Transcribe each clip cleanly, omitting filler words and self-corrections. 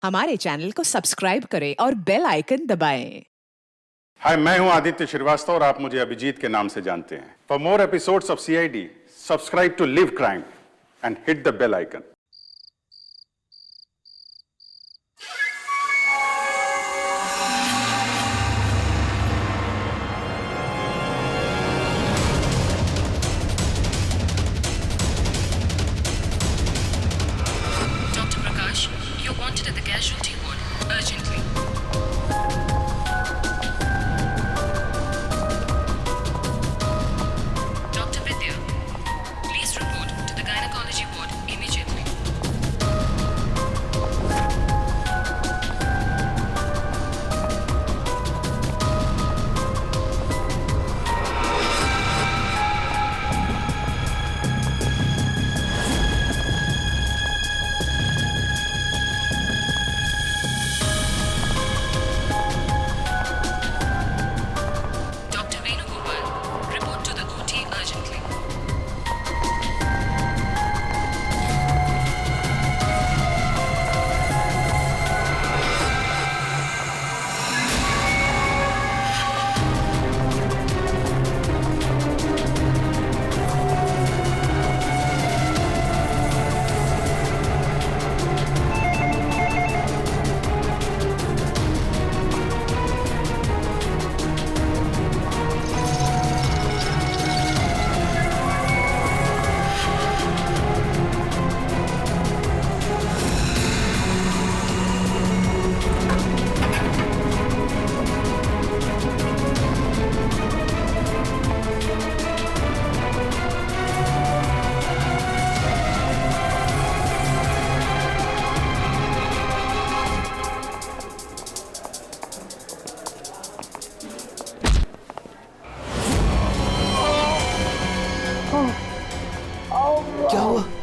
हमारे चैनल को सब्सक्राइब करें और बेल आइकन दबाएं। हाय, मैं हूं आदित्य श्रीवास्तव और आप मुझे अभिजीत के नाम से जानते हैं। For more episodes of CID, subscribe to Live Crime and hit the bell icon. Dr. Prakash, you're wanted at the casualty ward, urgently. Dr. Vidya, please report to the gynecology ward immediately. Dr. Venugopal, report to the OT urgently.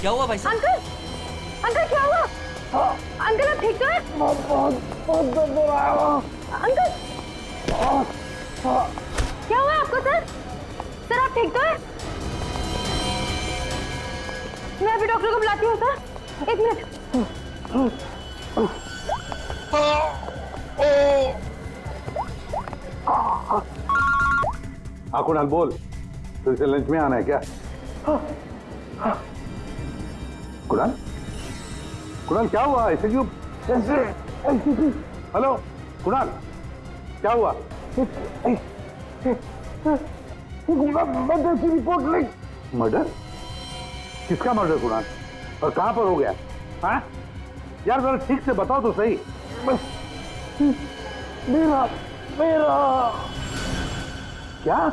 क्या हुआ भाई साहब? Uncle क्या हुआ? Uncle आप ठीक तो हैं? बहुत दर्द हो रहा है अंकल। क्या हुआ आपको सर? सर आप ठीक तो हैं? मैं अभी डॉक्टर को बुलाती हूँ सर, 1 मिनट। हाँ कुणाल बोल, फिर से लंच में आना है क्या? कुणाल, कुणाल क्या हुआ? ऐसे क्यों? हेलो कुणाल, क्या हुआ? मर्डर की रिपोर्ट लिख। मर्डर? किसका मर्डर कुणाल? और कहां पर हो गया? हाँ यार जरा ठीक से बताओ तो सही। मेरा क्या?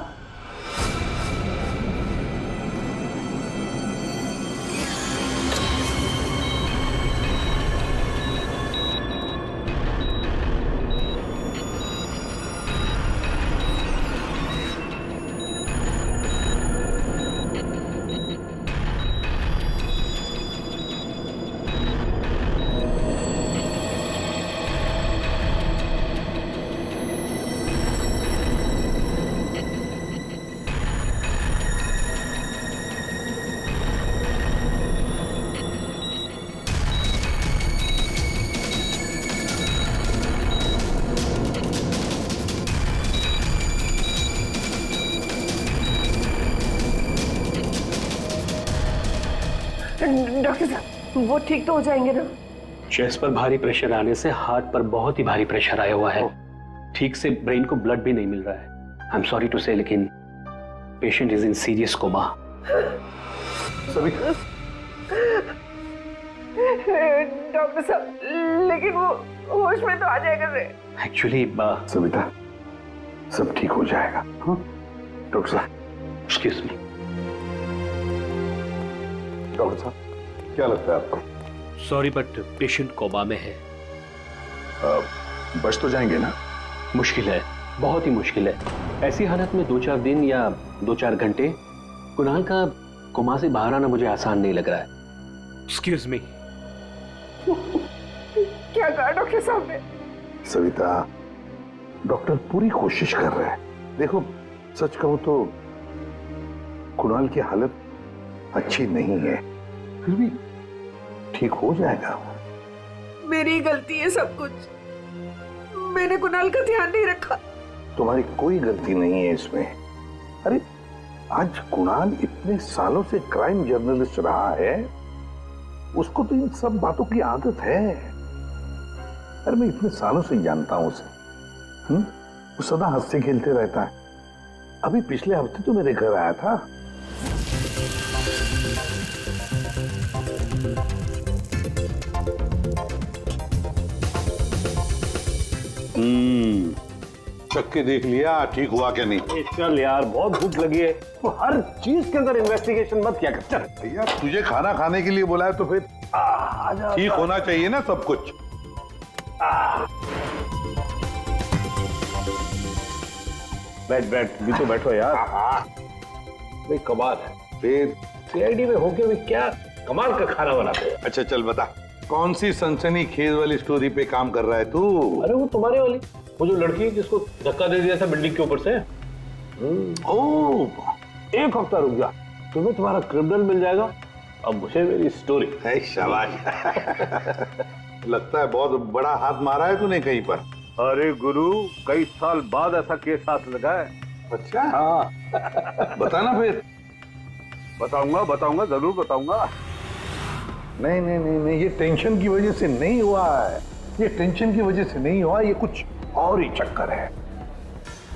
डॉक्टर साहब वो ठीक तो हो जाएंगे ना? चेस्ट पर भारी प्रेशर आने से हार्ट पर बहुत ही भारी प्रेशर आया हुआ है। ठीक से ब्रेन को ब्लड भी नहीं मिल रहा है। I am sorry to say, लेकिन patient is in serious coma. Doctor साहब लेकिन वो होश में तो आ जाएगा रे। एक्चुअली सविता सब ठीक हो जाएगा। डॉक्टर साहब, एक्सक्यूज मी। डॉक्टर साहब क्या लगता है आपको? सॉरी बट पेशेंट कोमा में है। बच तो जाएंगे ना? मुश्किल है, बहुत ही मुश्किल है। ऐसी हालत में 2-4 दिन या 2-4 घंटे कुणाल का कोमा से बाहर आना मुझे आसान नहीं लग रहा है। Excuse me. क्या कहा डॉक्टर साहब ने? सविता, डॉक्टर पूरी कोशिश कर रहे हैं। देखो सच कहूं तो कुणाल की हालत अच्छी नहीं है, फिर भी ठीक हो जाएगा। मेरी गलती है सब कुछ। मैंने कुणाल का ध्यान नहीं रखा। तुम्हारी कोई गलती नहीं है इसमें। अरे आज कुणाल इतने सालों से क्राइम जर्नलिस्ट रहा है, उसको तो इन सब बातों की आदत है। अरे मैं इतने सालों से जानता हूं उसे। वो सदा हंसते खेलते रहता है। अभी पिछले हफ्ते तो मेरे घर आया था। चख के देख लिया ठीक हुआ क्या नहीं? चल यार, बहुत भूख लगी है। तो हर चीज के अंदर इन्वेस्टिगेशन मत क्या कर। चल भैया तुझे खाना खाने के लिए बोला है तो फिर ठीक होना चाहिए ना सब कुछ। बैठ भी तो बैठो यार। भाई कमाल है, फिर सीआईडी में होके भी क्या कमाल का खाना बनाते हैं। अच्छा चल बता, कौन सी सनसनी खेज वाली स्टोरी पे काम कर रहा है तू? अरे वो तुम्हारे वाली, वो जो लड़की जिसको धक्का दे दिया था बिल्डिंग के ऊपर से। ओह, एक हफ्ता रुक जा, तुम्हें तुम्हारा क्रिमिनल मिल जाएगा, अब मुझे मेरी स्टोरी। शाबाश। लगता है बहुत बड़ा हाथ मारा है तूने कहीं पर। अरे गुरु, कई साल बाद ऐसा केस हाथ लगा है। अच्छा हाँ बताना फिर। बताऊंगा जरूर बताऊंगा। नहीं नहीं नहीं नहीं, ये टेंशन की वजह से नहीं हुआ है। ये टेंशन की वजह से नहीं हुआ, ये कुछ और ही चक्कर है।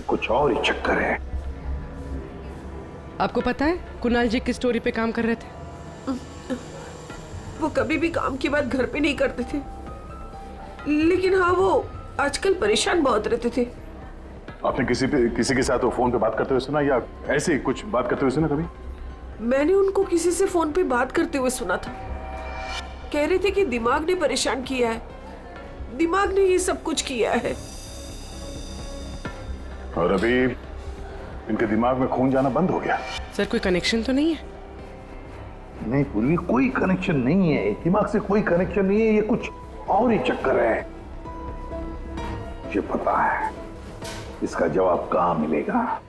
कुछ और ही चक्कर है। आपको पता है कुणाल जी किस स्टोरी पे काम कर रहे थे? वो कभी भी काम की बात घर पे नहीं करते थे, लेकिन हाँ वो आजकल परेशान बहुत रहते थे। आपने किसी के साथ वो फोन पे बात करते हुए सुना या ऐसे ही कुछ बात करते हुए सुना कभी? मैंने उनको किसी से फोन पे बात करते हुए सुना था। कह रहे थे कि दिमाग ने परेशान किया है, दिमाग ने ये सब कुछ किया है। और अभी इनके दिमाग में खून जाना बंद हो गया। सर कोई कनेक्शन तो नहीं है? नहीं पूर्वी, कोई कनेक्शन नहीं है। दिमाग से कोई कनेक्शन नहीं है, ये कुछ और ही चक्कर है। मुझे पता है इसका जवाब कहां मिलेगा।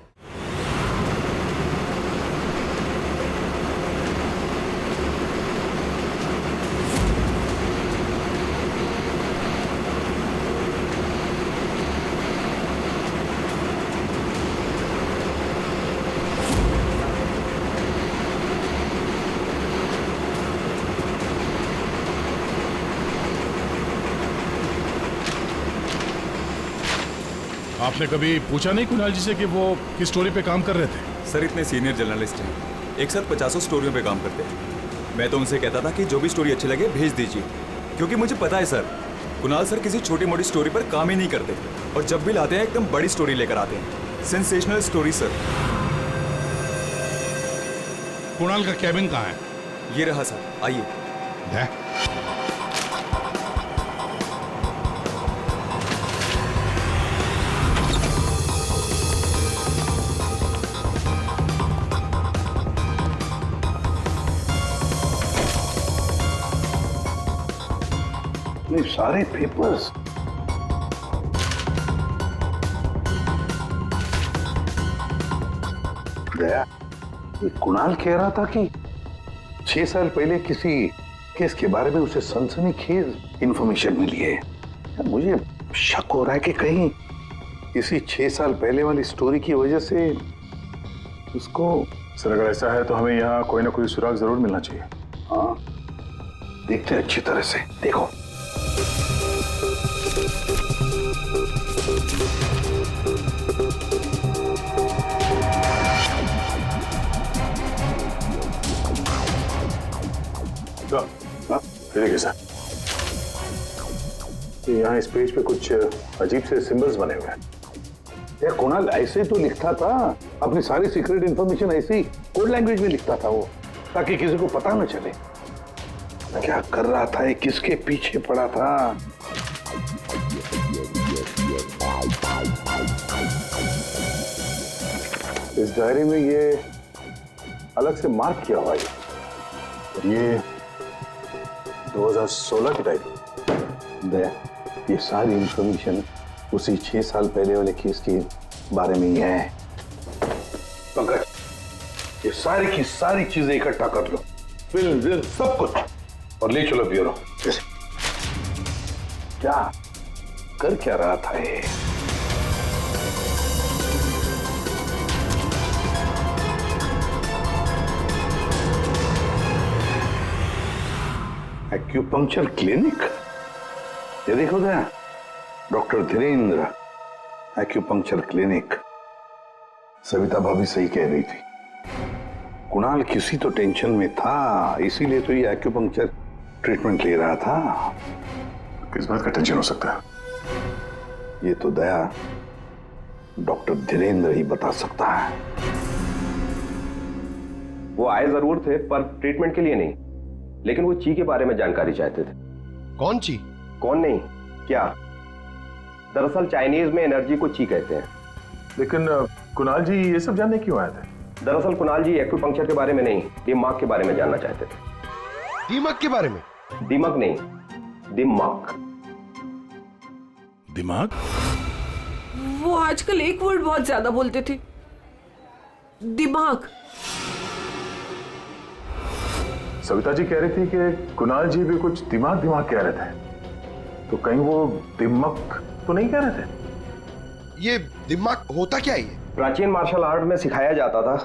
आपने कभी पूछा नहीं कुणाल जी से कि वो किस स्टोरी पे काम कर रहे थे? सर इतने सीनियर जर्नलिस्ट हैं, एक साथ 50 स्टोरियों पे काम करते हैं। मैं तो उनसे कहता था कि जो भी स्टोरी अच्छी लगे भेज दीजिए, क्योंकि मुझे पता है सर कुणाल सर किसी छोटी मोटी स्टोरी पर काम ही नहीं करते, और जब भी लाते हैं एकदम बड़ी स्टोरी लेकर आते हैं, सेंसेशनल स्टोरी सर। कुणाल का कैबिन कहाँ है? ये रहा सर, आइए। सारे पेपर्स दया, ये कुणाल कह रहा था कि 6 साल पहले किसी केस के बारे में उसे सनसनीखेज इंफॉर्मेशन मिली है। मुझे शक हो रहा है कि कहीं इसी 6 साल पहले वाली स्टोरी की वजह से उसको। सर अगर ऐसा है तो हमें यहाँ कोई ना कोई सुराग जरूर मिलना चाहिए। हाँ देखते हैं अच्छी तरह से। देखो देखिए सर, यहाँ इस पेज पे कुछ अजीब से सिंबल्स बने हुए हैं। यार कुणाल ऐसे तो लिखता था, अपनी सारी सीक्रेट इंफॉर्मेशन ऐसे ही कोड लैंग्वेज में लिखता था वो, ताकि किसी को पता न चले क्या कर रहा था, ये किसके पीछे पड़ा था। इस डायरी में ये अलग से मार्क किया हुआ है। ये 2016 की डायरी। दया, ये सारी इंफॉर्मेशन उसी 6 साल पहले वाले केस के बारे में ही है। पंकज, ये सारी की सारी चीजें इकट्ठा कर लो, फिल्म सब कुछ, और ले चलो ब्यूरो। क्या कर क्या रहा था ये? Acupuncture clinic? ये देखो ना, doctor Dhirendra acupuncture clinic. Savita भाभी सही कह रही थी, कुणाल किसी तो टेंशन में था, इसीलिए तो ये एक्यूपंक्चर ट्रीटमेंट ले रहा था। किस बात का टेंशन हो सकता है? ये तो दया डॉक्टर धीरेन्द्र ही बता सकता है। वो आए जरूर थे पर ट्रीटमेंट के लिए नहीं, लेकिन वो ची के बारे में जानकारी चाहते थे। कौन ची? कौन नहीं, क्या? दरअसल चाइनीज में एनर्जी को ची कहते हैं। लेकिन कुणाल जी ये सब जानने क्यों आए थे? दरअसल कुणाल जी एक्यूपंक्चर के बारे में नहीं, दिमाग के बारे में जानना चाहते थे। दिमाग के बारे में? दिमाग नहीं, दिमाग। दिमाग? वो आजकल एक वर्ड बहुत ज्यादा बोलते थे, दिमाग। सविता जी कह रही थी कि कुणाल जी भी कुछ दिमाग दिमाग कह रहे थे, तो कहीं वो दिमाग तो नहीं कह रहे थे? ये दिमाग होता क्या है? प्राचीन मार्शल आर्ट में सिखाया जाता था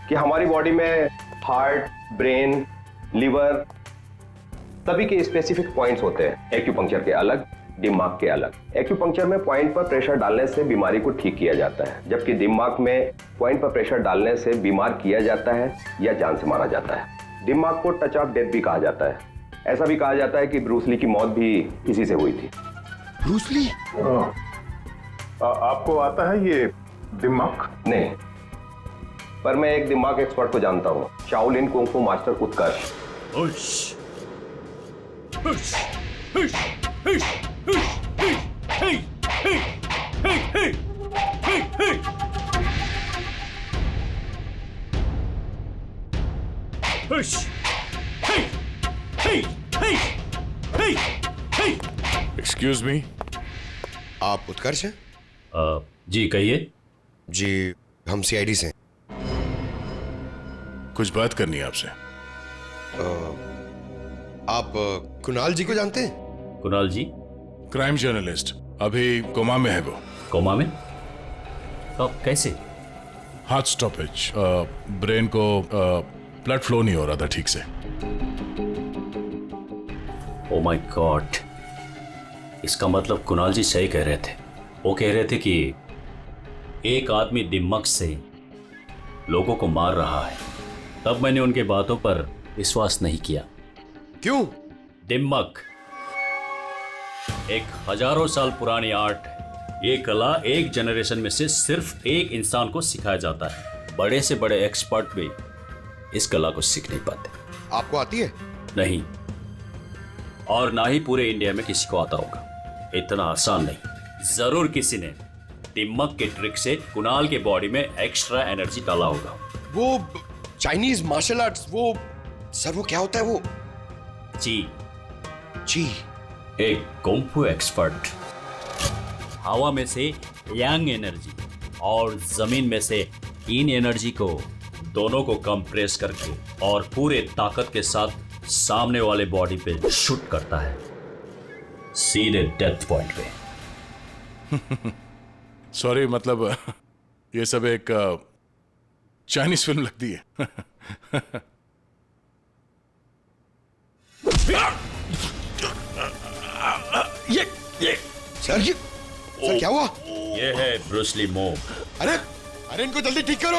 कि हमारी बॉडी में हार्ट, ब्रेन, लिवर सभी के स्पेसिफिक पॉइंट्स होते हैं। एक्यूपंक्चर के अलग, दिमाग के अलग। एक्यूपंक्चर में पॉइंट पर प्रेशर डालने से बीमारी को ठीक किया जाता है, जबकि दिमाग में पॉइंट पर प्रेशर डालने से बीमार किया जाता है या जान से मारा जाता है। दिमाग को टच ऑफ डेथ भी कहा जाता है। ऐसा भी कहा जाता है कि ब्रूस ली की मौत भी इसी से हुई थी। Bruce Lee? आपको आता है ये दिमाग? नहीं, पर मैं एक दिमाग एक्सपर्ट को जानता हूँ, शाओलिन कुंग फू मास्टर उत्कर्ष। एक्सक्यूज मी, आप उत्कर्ष हैं? जी कहिए। जी हम सीआईडी से। कुछ बात करनी है आपसे। आप कुणाल जी को जानते हैं? कुणाल जी? क्राइम जर्नलिस्ट, अभी कोमा में है वो। कोमा में? कब, कैसे? हार्ट स्टॉपेज, ब्रेन को ब्लड फ्लो नहीं हो रहा था ठीक से। ओ माय गॉड, इसका मतलब कुणाल जी सही कह रहे थे। वो कह रहे थे कि एक आदमी दिमाग से लोगों को मार रहा है। तब मैंने उनके बातों पर विश्वास नहीं किया। क्यों? दिमाग एक हजारों साल पुरानी आर्ट है। ये कला एक जनरेशन में से सिर्फ एक इंसान को सिखाया जाता है। बड़े से बड़े एक्सपर्ट भी इस कला को सीख नहीं पाते। आपको आती है? नहीं, और ना ही पूरे इंडिया में किसी को आता होगा। इतना आसान नहीं। जरूर किसी ने दिमाग के ट्रिक से कुणाल के बॉडी में एक्स्ट्रा एनर्जी डाला होगा। वो चाइनीज मार्शल आर्ट्स, वो सर वो क्या होता है वो? जी जी, एक कुंफू एक्सपर्ट हवा में से यांग एनर्जी और जमीन में से इन एनर्जी को दोनों को कंप्रेस करके और पूरे ताकत के साथ सामने वाले बॉडी पे शूट करता है, सीधे डेथ पॉइंट पे। सॉरी, मतलब ये सब एक चाइनीज फिल्म लगती है। ये सर, सर क्या हुआ? ये है ब्रूस ली मूव। अरे अरे इनको जल्दी ठीक करो।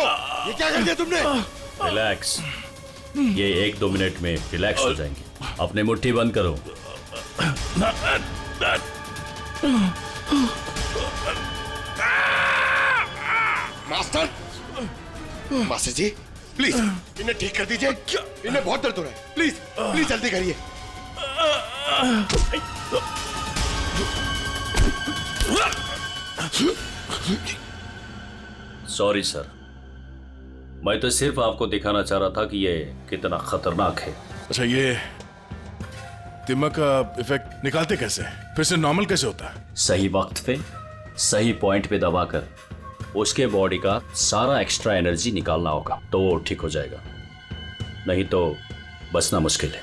ये क्या कर दिया तुमने? रिलैक्स, ये 1-2 मिनट में रिलैक्स हो जाएंगे। अपने मुट्ठी बंद करो। मास्टर, मास्टर जी प्लीज इन्हें ठीक कर दीजिए। इन्हें बहुत दर्द हो रहा है। प्लीज प्लीज जल्दी करिए। सॉरी सर, मैं तो सिर्फ आपको दिखाना चाह रहा था कि ये कितना खतरनाक है। अच्छा, ये दिमाग का इफेक्ट निकालते कैसे? फिर से नॉर्मल कैसे होता है? सही वक्त पे सही पॉइंट पे दबाकर उसके बॉडी का सारा एक्स्ट्रा एनर्जी निकालना होगा, तो वो ठीक हो जाएगा। नहीं तो बचना मुश्किल है।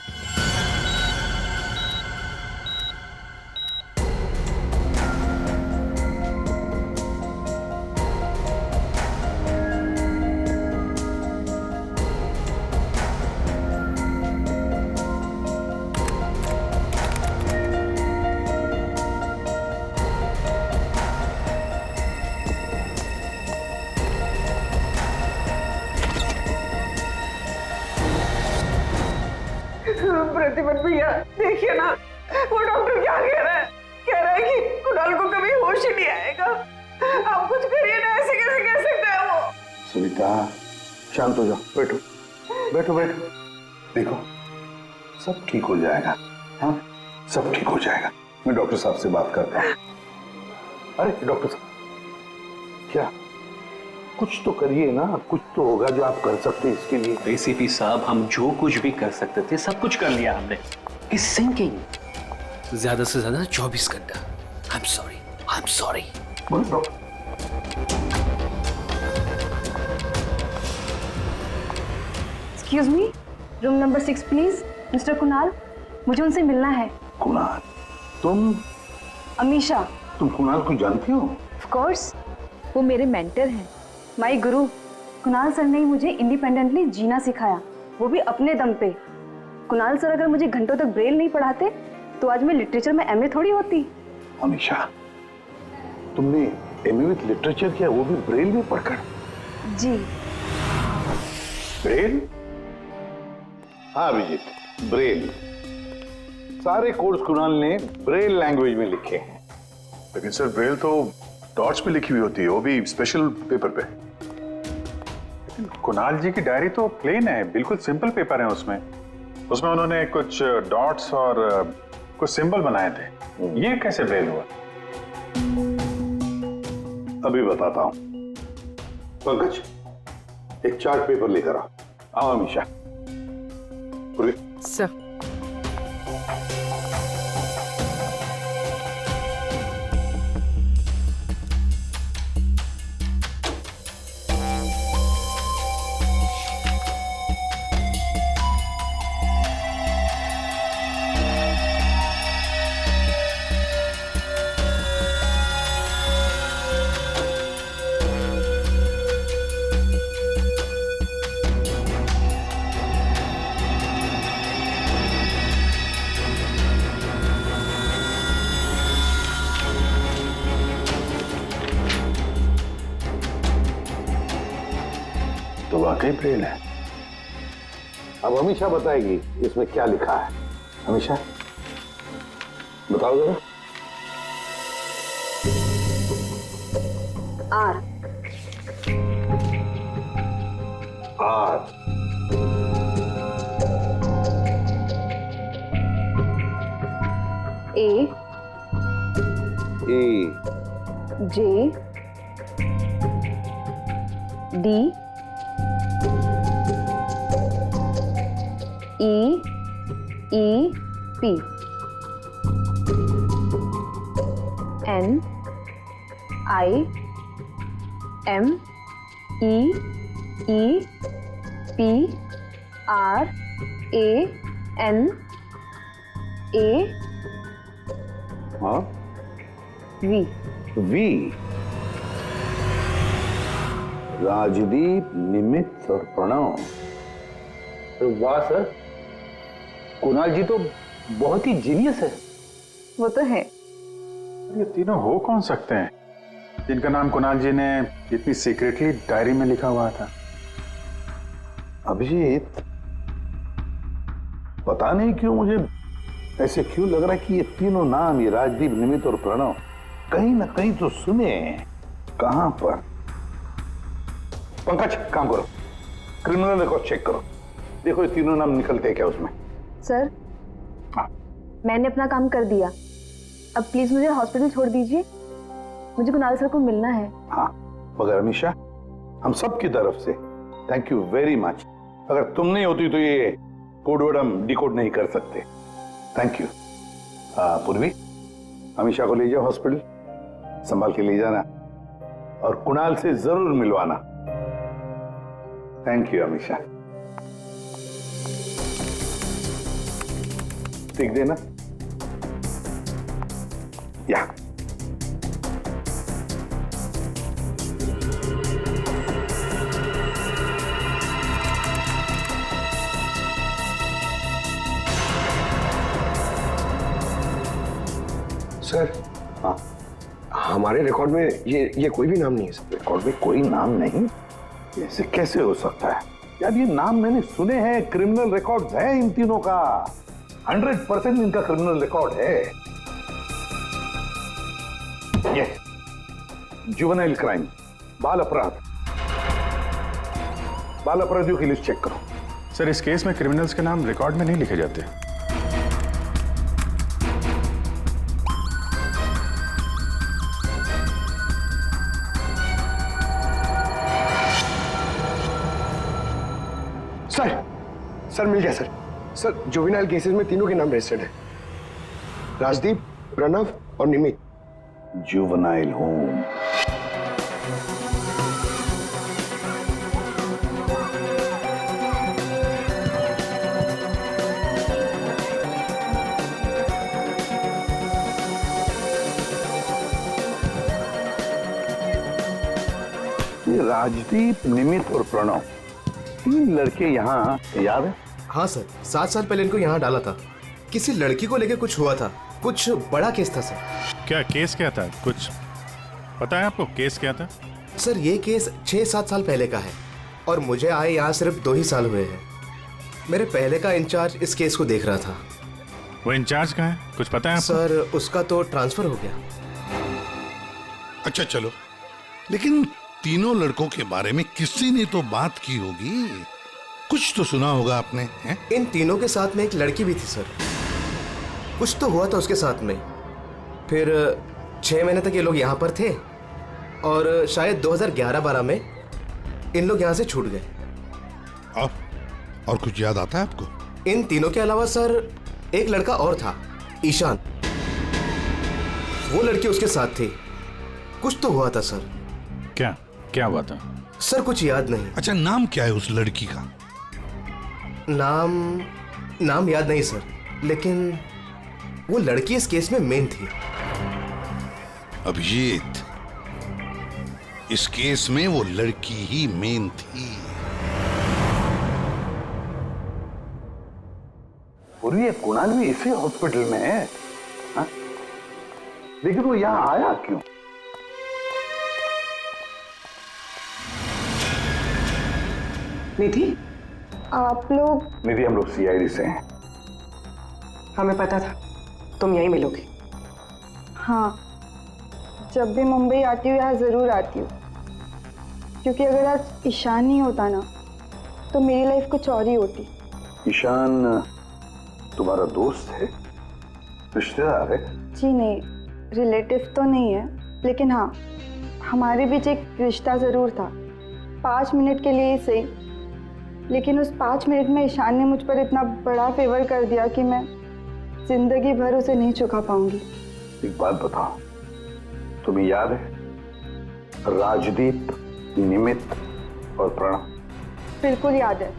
भैया देखिए ना, वो डॉक्टर क्या कह रहा है कि कुणाल को कभी होश ही नहीं आएगा। आप कुछ करिए ना, ऐसे कैसे कह सकता है वो? सविता शांत हो जाओ, बैठो बैठो बैठो। देखो सब ठीक हो जाएगा, हाँ सब ठीक हो जाएगा। मैं डॉक्टर साहब से बात करता हूँ। अरे डॉक्टर साहब क्या, कुछ तो करिए ना, कुछ तो होगा जो आप कर सकते हैं इसके लिए। एसीपी साहब, हम जो कुछ भी कर सकते थे सब कुछ कर लिया हमने। इस सिंकिंग ज्यादा से ज्यादा 24 घंटा। I am sorry. Excuse me, room number 6 please. Mister Kunal, मुझे उनसे मिलना है। कुणाल? तुम? अमीशा। तुम कुणाल को जानती हो? ऑफ कोर्स, वो मेरे मेंटर हैं, माय गुरु। कुणाल सर ने मुझे इंडिपेंडेंटली जीना सिखाया, वो भी अपने दम पे। कुणाल सर अगर मुझे घंटों तक ब्रेल नहीं पढ़ाते तो आज मैं लिटरेचर में एमए थोड़ी होती। अमीशा, तुमने एमए विद लिटरेचर किया, वो भी ब्रेल में पढ़कर? जी। ब्रेल? हाँ अभिजीत, ब्रेल। सारे कोर्स कुणाल ने ब्रेल लैंग्वेज में लिखे हैं। लेकिन सर ब्रेल तो डॉट्स पे लिखी हुई होती है, वो भी स्पेशल पेपर पे। कुणाल जी की डायरी तो प्लेन है, बिल्कुल सिंपल पेपर है उसमें उन्होंने कुछ डॉट्स और कुछ सिंबल बनाए थे। ये कैसे ब्रेल हुआ? अभी बताता हूं। पंकज, एक चार्ट पेपर लेकर आओ अमीशा। सर तो वाकई ब्रेल है। अब अमीशा बताएगी इसमें क्या लिखा है। अमीशा बताओ जरा। R. R. A. A. J. D. E P. N I M E P R A N A हाँ वी। वी। राजदीप, निमित्त और प्रणव। वाह सर, कुणाल जी तो बहुत ही जीनियस है। वो तो है। ये तीनों हो कौन सकते हैं जिनका नाम कुणाल जी ने इतनी सीक्रेटली डायरी में लिखा हुआ था? अभिजीत, पता नहीं क्यों मुझे ऐसे क्यों लग रहा है कि ये तीनों नाम, ये राजदीप, निमित्त और प्रणव, कहीं ना कहीं तो सुने हैं। कहां पर? पंकज काम करो, क्रिमिनल रिकॉर्ड चेक करो, देखो ये तीनों नाम निकलते हैं क्या उसमें। सर हाँ। मैंने अपना काम कर दिया, अब प्लीज मुझे हॉस्पिटल छोड़ दीजिए, मुझे कुणाल सर को मिलना है। हाँ, मगर अमीशा, हम सब की तरफ से थैंक यू वेरी मच। अगर तुम नहीं होती तो ये कोड वर्ड हम डिकोड नहीं कर सकते। Thank you. पूर्वी, अमीशा को ले जाओ हॉस्पिटल, संभाल के ले जाना और कुणाल से जरूर मिलवाना। Thank you Amisha. ठीक देना या। सर, हाँ, हमारे रिकॉर्ड में ये कोई भी नाम नहीं है सर। रिकॉर्ड में कोई नाम नहीं? ऐसे कैसे हो सकता है यार? ये नाम मैंने सुने हैं, क्रिमिनल रिकॉर्ड्स हैं इन तीनों का। 100% इनका क्रिमिनल रिकॉर्ड है। ये जुवेनाइल क्राइम, बाल अपराध, बाल अपराधियों की लिस्ट चेक करो। सर, इस केस में क्रिमिनल्स के नाम रिकॉर्ड में नहीं लिखे जाते। सर मिल गया सर। सर जुवेनाइल केसेस में तीनों के नाम रजिस्टर्ड है, राजदीप, प्रणव और निमित। Juvenile home. ये राजदीप, निमित और प्रणव, तीन लड़के यहाँ याद है? हाँ सर, 7 साल पहले इनको यहाँ डाला था। किसी लड़की को लेकर कुछ हुआ था, कुछ बड़ा केस था सर। क्या केस क्या था? कुछ पता है आपको केस क्या था? सर ये केस 6-7 साल पहले का है और मुझे आए यहाँ सिर्फ 2 ही साल हुए हैं। मेरे पहले का इंचार्ज इस केस को देख रहा था। वो इंचार्ज कहाँ है? कुछ पता है आपको? सर उसका तो ट्रांसफर हो गया। अच्छा चलो, लेकिन तीनों लड़कों के बारे में किसी ने तो बात की होगी, कुछ तो सुना होगा आपने, हैं? इन तीनों के साथ में एक लड़की भी थी सर, कुछ तो हुआ था उसके साथ में। फिर 6 महीने तक ये लोग यहाँ पर थे और शायद 2011-12 में इन लोग यहाँ से छूट गए। और कुछ याद आता है आपको? इन तीनों के अलावा सर एक लड़का और था, ईशान। वो लड़की उसके साथ थी, कुछ तो हुआ था सर। क्या हुआ था? सर कुछ याद नहीं। अच्छा, नाम क्या है उस लड़की का? नाम याद नहीं सर, लेकिन वो लड़की इस केस में मेन थी। अभिजीत, इस केस में वो लड़की ही मेन थी। और ये कुणाल भी इसी हॉस्पिटल में है, हा? लेकिन वो यहां आया क्यों? निधि, आप लोग? निधि, हम लोग सीआईडी से हैं। हमें पता था तुम यहीं मिलोगे। हाँ, जब भी मुंबई आती हूँ यहाँ ज़रूर आती हूँ, क्योंकि अगर आज ईशान नहीं होता ना तो मेरी लाइफ कुछ और ही होती। ईशान तुम्हारा दोस्त है, रिश्तेदार है? जी नहीं, रिलेटिव तो नहीं है, लेकिन हाँ हमारे बीच एक रिश्ता ज़रूर था, 5 मिनट के लिए ही सही। लेकिन उस 5 मिनट में ईशान ने मुझ पर इतना बड़ा फेवर कर दिया कि मैं जिंदगी भर उसे नहीं चुका पाऊंगी। एक बात बताओ, तुम्हें याद है राजदीप, निमित और प्रणव? बिल्कुल याद है,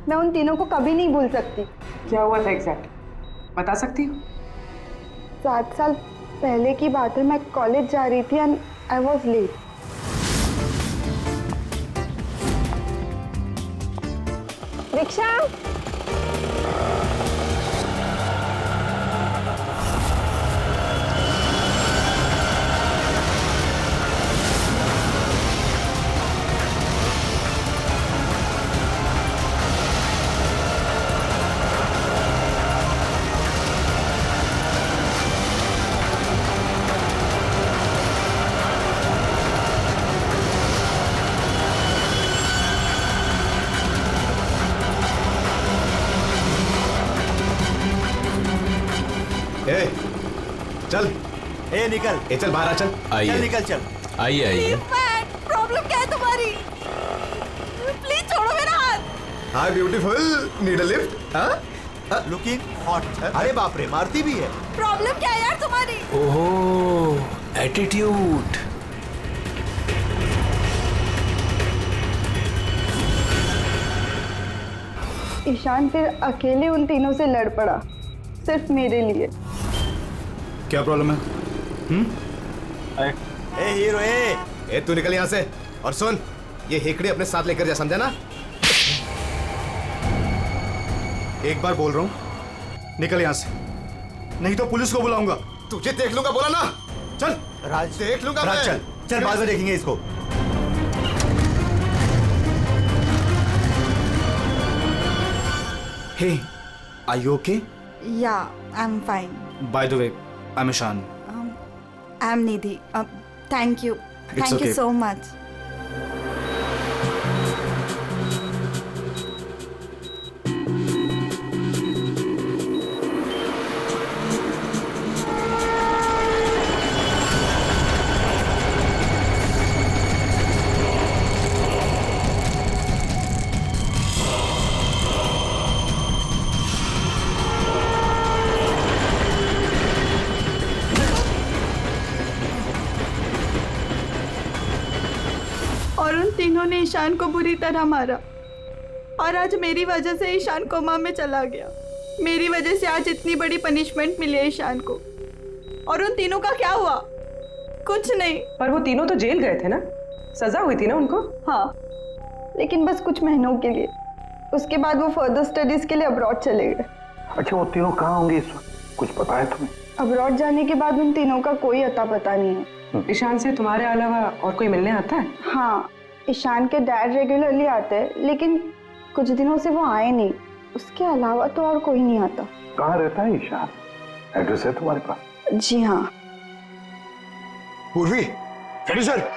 मैं उन तीनों को कभी नहीं भूल सकती। क्या हुआ था एग्जैक्ट बता सकती हो? 7 साल पहले की बात है, मैं कॉलेज जा रही थी and I was late. Rickshaw! चल निकल, चल बाहर आ, चल। चल निकल, चल। आइए। प्रॉब्लम क्या है तुम्हारी? प्लीज छोड़ो मेरा हाथ। Hi beautiful, need a lift? हाँ? Looking hot. अरे बाप रे, मारती भी है। प्रॉब्लम क्या है यार तुम्हारी? ओहो, एटीट्यूड। ईशान फिर अकेले उन तीनों से लड़ पड़ा, सिर्फ मेरे लिए। क्या प्रॉब्लम है? ए हीरो, तू निकल यहाँ से। और सुन, ये हेकड़ी अपने साथ लेकर जा, समझा ना? एक बार बोल रहा हूँ, निकल यहाँ से, नहीं तो पुलिस को बुलाऊंगा। तुझे देख लूंगा, बोला ना? चल राज, देख लूंगा राज, मैं। चल चल, बाद में देखेंगे इसको। Hey, are you okay? Yeah, I'm fine. By the way, I'm Ishan. I'm Nidhi. Thank you. It's Thank you okay. so much. और उन तीनों ने ईशान को बुरी तरह मारा और आज मेरी वजह से ईशान कोमा में चला गया। मेरी वजह से आज इतनी बड़ी पनिशमेंट मिली है ईशान को। और उन तीनों का क्या हुआ? कुछ नहीं। पर वो तीनों तो जेल गए थे ना, सजा हुई थी ना उनको? हाँ, लेकिन बस कुछ महीनों के लिए। उसके बाद वो फर्दर स्टडीज के लिए अब्रॉड चले गए। अच्छा, वो तीनों कहाँ होंगे इस वक्त? कुछ पता है तुम्हें? अब्रॉड जाने के बाद उन तीनों का कोई अता पता नहीं है। ईशान से तुम्हारे अलावा और कोई मिलने आता है? हाँ, ईशान के डैड रेगुलरली आते हैं, लेकिन कुछ दिनों से वो आए नहीं। उसके अलावा तो और कोई नहीं आता। कहाँ रहता है ईशान? एड्रेस है तुम्हारे पास? जी हाँ। पूर्वी, सर।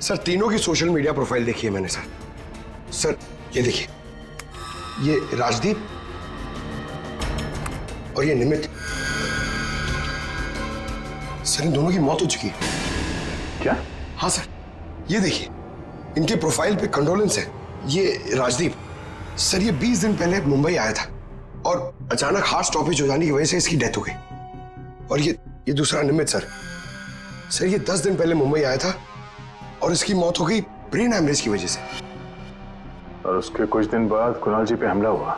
सर तीनों की सोशल मीडिया प्रोफाइल देखी है मैंने सर। सर ये देखिए, ये राजदीप और ये निमित। सर इन दोनों की मौत हो चुकी है। क्या? हाँ सर, ये देखिए इनके प्रोफाइल पे कंडोलेंस है। ये राजदीप सर, ये 20 दिन पहले मुंबई आया था और अचानक हार्ट स्टॉपेज हो जाने की वजह से इसकी डेथ हो गई। और ये दूसरा निमित सर, ये 10 दिन पहले मुंबई आया था और इसकी मौत हो गई ब्रेन हैमरेज की वजह से। और उसके कुछ दिन बाद कुणाल जी पे हमला हुआ।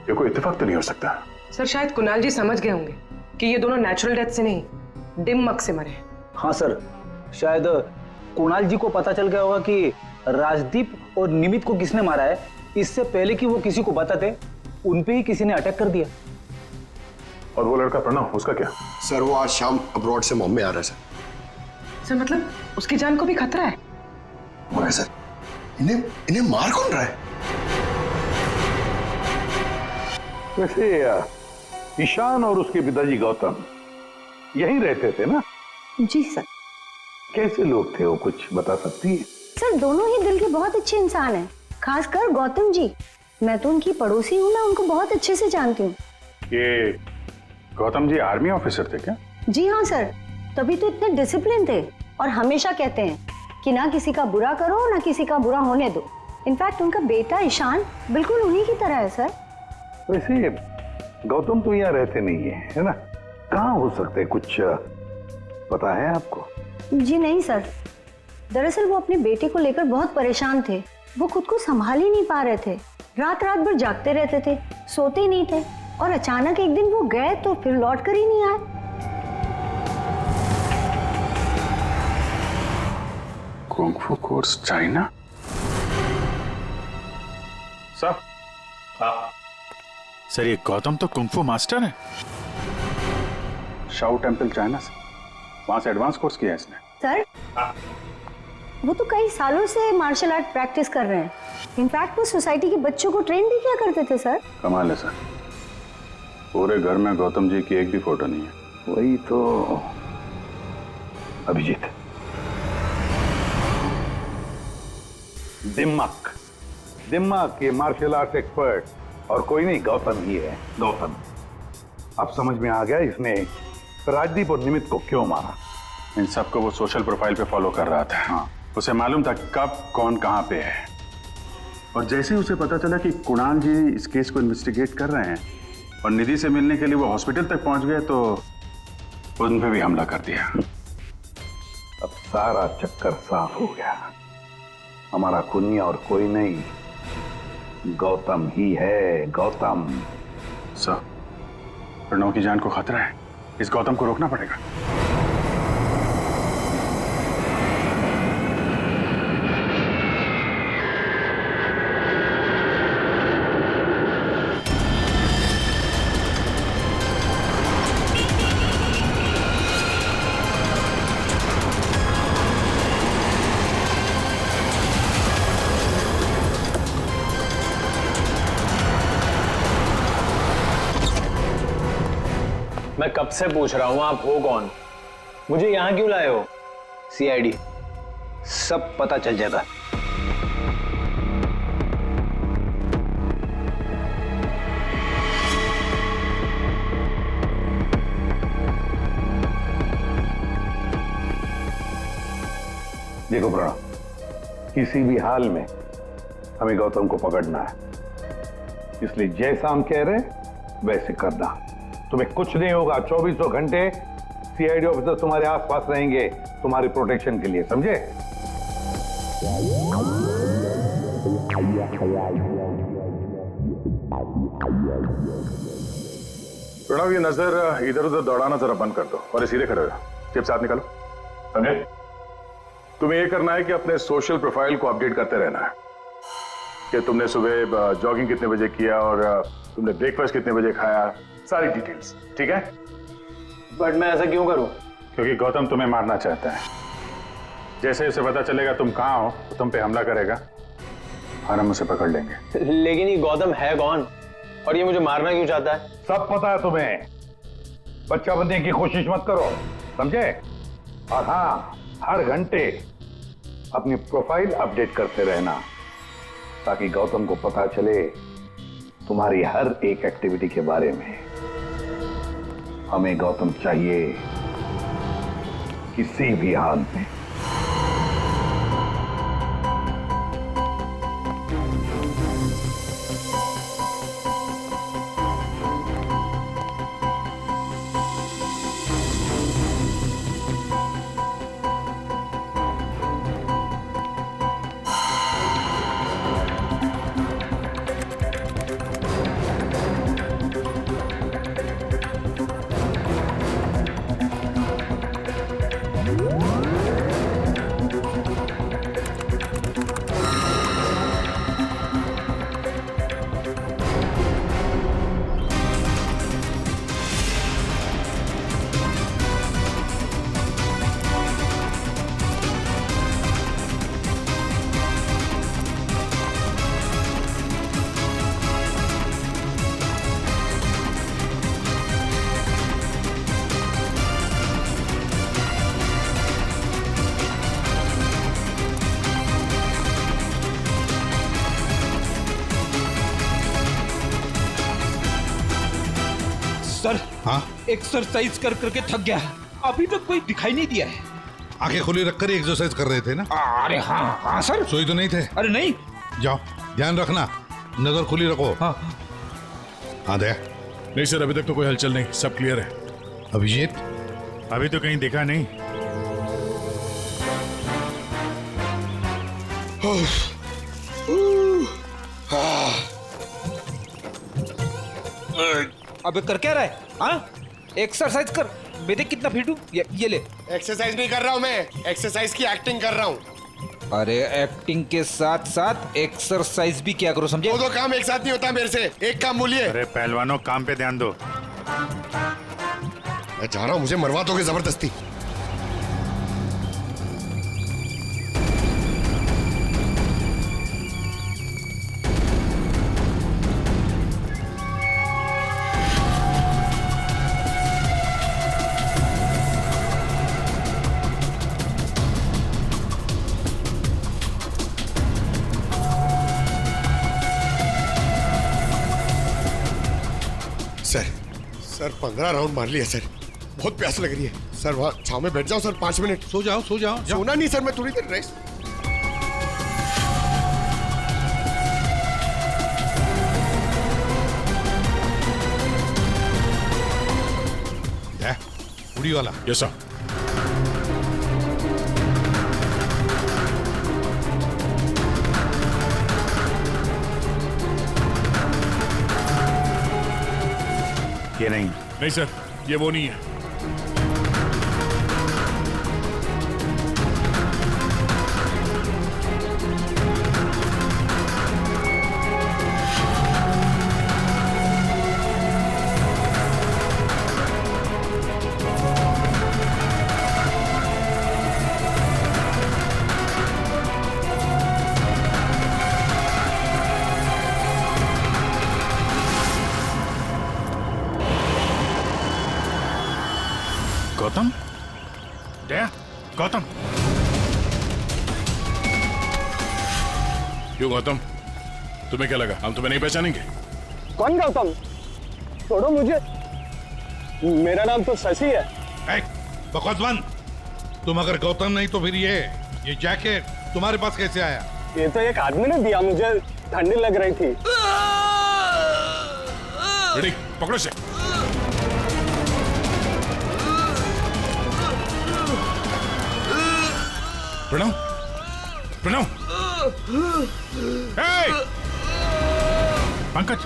ये कोई इत्तेफाक तो नहीं हो सकता। सर शायद कुणाल जी समझ गए होंगे कि ये दोनों नेचुरल डेथ से नहीं, दिमाग से मरे। हाँ सर, शायद कुणाल जी को पता चल गया होगा कि राजदीप और निमित को किसने मारा है। इससे पहले कि वो किसी को बताते, उनपे ही किसी ने अटैक कर दिया। और वो लड़का प्रणव, उसका क्या? सर वो आज शाम अब्रॉड से बॉम्बे आ रहा है सर मतलब उसकी जान को भी खतरा है? मगर सर इन्हें मार कौन रहा है? वैसे ईशान और उसके पिताजी गौतम यहीं रहते थे ना? जी सर। कैसे लोग थे वो, कुछ बता सकती है? सर दोनों ही दिल के बहुत अच्छे इंसान हैं, खासकर गौतम जी। मैं तो उनकी पड़ोसी हूँ, मैं उनको बहुत अच्छे से जानती हूँ। ये गौतम जी आर्मी ऑफिसर थे क्या? जी हाँ सर, तभी तो इतने डिसिप्लिन थे और हमेशा कहते हैं कि ना किसी का बुरा करो ना किसी का बुरा होने दो। इनफैक्ट उनका बेटा ईशान बिल्कुल उन्हीं की तरह है सर। वैसे गौतम तो यहाँ रहते नहीं है ना? कहाँ हो सकते हैं, कुछ पता है आपको? जी नहीं सर, दरअसल वो अपने बेटे को लेकर बहुत परेशान थे। वो खुद को संभाल ही नहीं पा रहे थे, रात रात भर जागते रहते थे, सोते ही नहीं थे। और अचानक एक दिन वो गए तो फिर लौट कर ही नहीं आए। कुंग फू कोर्स चाइना? सर, सर ये गौतम तो कुंग फू मास्टर है। शाओ टेम्पल चाइना से, वहां से एडवांस कोर्स किया है इसने। सर वो तो कई सालों से मार्शल आर्ट प्रैक्टिस कर रहे हैं। इनफैक्ट वो सोसाइटी के बच्चों को ट्रेन भी किया करते थे सर। कमाल है सर, पूरे घर में गौतम जी की एक भी फोटो नहीं है। वही तो अभिजीत, दिमाग के मार्शल आर्ट एक्सपर्ट और कोई नहीं, गौतम ही है। गौतम, अब समझ में आ गया इसने राजदीप और निमित को क्यों मारा। इन सबको वो सोशल प्रोफाइल पे फॉलो कर रहा था। हाँ, उसे मालूम था कब कौन कहाँ पे है। और जैसे ही उसे पता चला कि कुणाल जी इस केस को इन्वेस्टिगेट कर रहे हैं और निधि से मिलने के लिए वो हॉस्पिटल तक पहुंच गए, तो उन पे भी हमला कर दिया। अब सारा चक्कर साफ हो गया। हमारा खूनी और कोई नहीं, गौतम ही है। गौतम। सर, प्रणव की जान को खतरा है, इस गौतम को रोकना पड़ेगा। मैं कब से पूछ रहा हूं आप हो कौन, मुझे यहां क्यों लाए हो? सीआईडी, सब पता चल जाता। देखो प्रणव, किसी भी हाल में हमें गौतम को पकड़ना है, इसलिए जैसा हम कह रहे हैं वैसे करना। तुम्हें कुछ नहीं होगा, 24 घंटे सीआईडी ऑफिसर तुम्हारे आसपास रहेंगे तुम्हारी प्रोटेक्शन के लिए, समझे? प्रणव, ये नजर इधर उधर दौड़ाना जरा बंद कर दो और सीधे खड़े हो जाओ। चिप साथ निकालो, समझे? तुम्हें ये करना है कि अपने सोशल प्रोफाइल को अपडेट करते रहना है कि तुमने सुबह जॉगिंग कितने बजे किया और तुमने ब्रेकफास्ट कितने बजे खाया, सारी डिटेल्स, ठीक है? बट मैं ऐसा क्यों करूं? क्योंकि गौतम तुम्हें मारना चाहता है। जैसे उसे पता चलेगा तुम कहाँ हो तो तुम पे हमला करेगा और हम उसे पकड़ लेंगे। लेकिन ये गौतम है कौन और ये मुझे मारना क्यों चाहता है? सब पता है तुम्हें, बच्चा बनने की कोशिश मत करो, समझे? और हाँ, हर घंटे अपनी प्रोफाइल अपडेट करते रहना ताकि गौतम को पता चले तुम्हारी हर एक एक्टिविटी के बारे में। हमें गौतम चाहिए किसी भी हाल में। सर, हाँ? एक्सरसाइज कर करके थक गया है, अभी तक कोई दिखाई नहीं दिया है। आंखें खुली रखकर ही एक्सरसाइज कर रहे थे ना? अरे हाँ हाँ सर। सोई तो नहीं थे? अरे नहीं। जाओ, ध्यान रखना, नजर खुली रखो। हाँ हाँ दे। नहीं सर, अभी तक तो कोई हलचल नहीं, सब क्लियर है। अभिजीत? अभी तो कहीं दिखा नहीं। अबे कर क्या रहा है? हाँ, एक्सरसाइज कर। मैं देख कितना फिट हूँ। ये ले। एक्सरसाइज नहीं कर रहा हूँ मैं, एक्सरसाइज की एक्टिंग कर रहा हूँ। अरे एक्टिंग के साथ साथ एक्सरसाइज भी क्या करो, समझे? दो काम एक साथ नहीं होता मेरे से, एक काम बोलिए। अरे पहलवानों, काम पे ध्यान दो। मैं जा रहा हूँ, मुझे मरवा दोगे जबरदस्ती। सर 15 राउंड मार लिया सर, बहुत प्यास लग रही है सर। वहाँ छाव में बैठ जाओ सर, 5 मिनट। सो जाओ सो जाओ। सोना नहीं सर, मैं थोड़ी देर रेस्ट। उड़ी वाला। Yes sir. ये नहीं। नहीं सर, ये वो नहीं है। गौतम, क्यों गौतम, तुम्हें क्या लगा हम तुम्हें नहीं पहचानेंगे? कौन गौतम? छोड़ो मुझे, मेरा नाम तो शशि है। बकवास बंद। तुम अगर गौतम नहीं तो फिर ये जैकेट तुम्हारे पास कैसे आया? ये तो एक आदमी ने दिया, मुझे ठंडी लग रही थी। पकड़ो से। प्रणव, प्रणव, पंकज,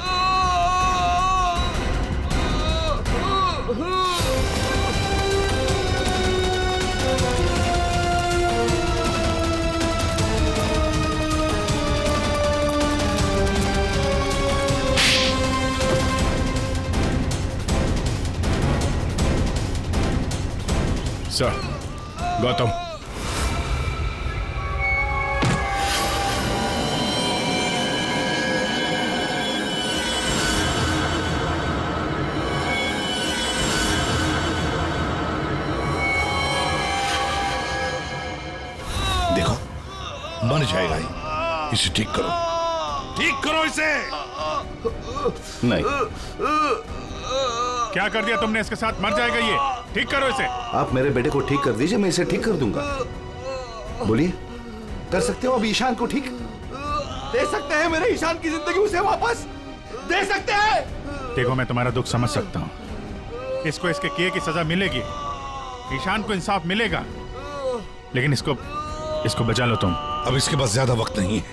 सर, गौतम, देखो मर जाएगा ही, इसे ठीक करो, ठीक करो इसे। नहीं, क्या कर दिया तुमने इसके साथ? मर जाएगा ये, ठीक करो इसे। आप मेरे बेटे को ठीक कर दीजिए, मैं इसे ठीक कर दूंगा। बोलिए, कर सकते हो अब ईशान को ठीक? दे सकते हैं मेरे ईशान की जिंदगी उसे वापस दे सकते हैं। देखो, मैं तुम्हारा दुख समझ सकता हूँ, इसको इसके किए की सजा मिलेगी, ईशान को इंसाफ मिलेगा, लेकिन इसको बचा लो तुम। अब इसके पास ज्यादा वक्त नहीं है,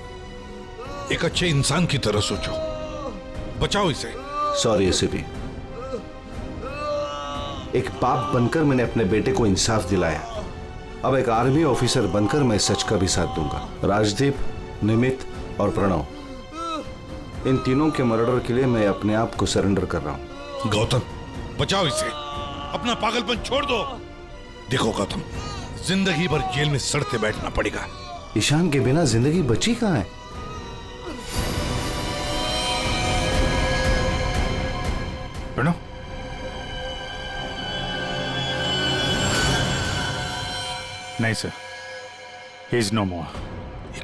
एक अच्छे इंसान की तरह सोचो, बचाओ इसे। सॉरी एसीपी, एक बाप बनकर मैंने अपने बेटे को इंसाफ दिलाया, अब एक आर्मी ऑफिसर बनकर मैं सच का भी साथ दूंगा। राजदीप, निमित और प्रणव, इन तीनों के मर्डर के लिए मैं अपने आप को सरेंडर कर रहा हूं। गौतम, बचाओ इसे, अपना पागलपन छोड़ दो। देखो गौतम, जिंदगी भर जेल में सड़ते बैठना पड़ेगा। ईशान के बिना जिंदगी बची कहां है? प्रणव, नहीं सर, ही इज नो मोर।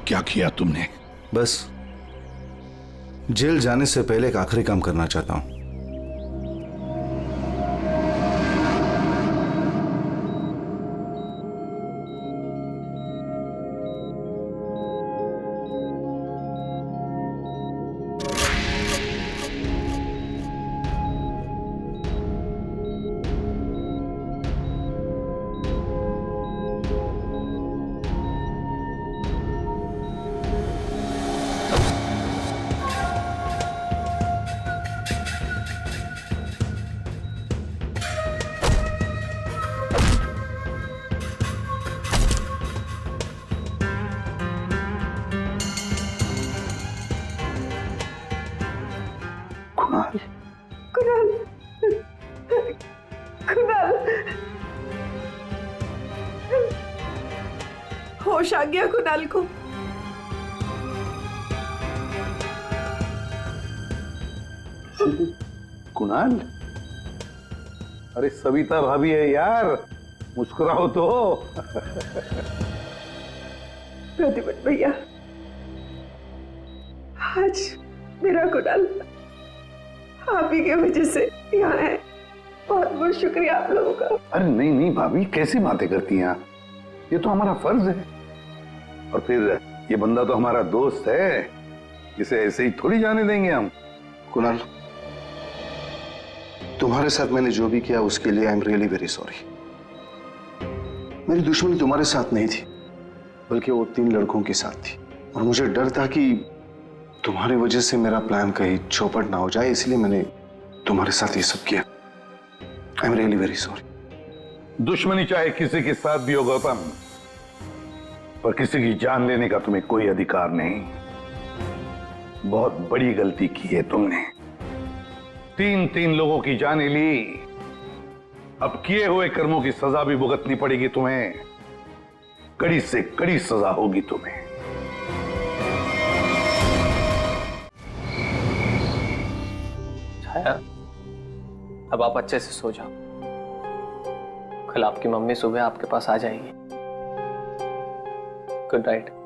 क्या किया तुमने? बस जेल जाने से पहले एक आखिरी काम करना चाहता हूं। होश आ गया कुणाल को। कुणाल, अरे सविता भाभी है यार, मुस्कुराओ तो। प्रतिपत भैया, आज मेरा कुणाल आप ही के वजह से यहाँ है। बहुत बहुत शुक्रिया आप लोगों का। अरे नहीं नहीं भाभी, कैसी बातें करती हैं आप? ये तो हमारा फर्ज है, और फिर ये बंदा तो हमारा दोस्त है, इसे ऐसे ही थोड़ी जाने देंगे हम। कुणाल, तुम्हारे साथ मैंने जो भी किया उसके लिए I am really very sorry. मेरी दुश्मनी तुम्हारे साथ नहीं थी, बल्कि वो 3 लड़कों के साथ थी, और मुझे डर था कि तुम्हारी वजह से मेरा प्लान कहीं चौपट ना हो जाए, इसलिए मैंने तुम्हारे साथ ये सब किया। I am really very sorry. दुश्मनी चाहे किसी के साथ भी हो गौतम, पर किसी की जान लेने का तुम्हें कोई अधिकार नहीं। बहुत बड़ी गलती की है तुमने, 3 लोगों की जानें ली, अब किए हुए कर्मों की सजा भी भुगतनी पड़ेगी तुम्हें, कड़ी से कड़ी सजा होगी तुम्हें। छाया, अब आप अच्छे से सो जाओ, कल आपकी मम्मी सुबह आपके पास आ जाएगी। Good night.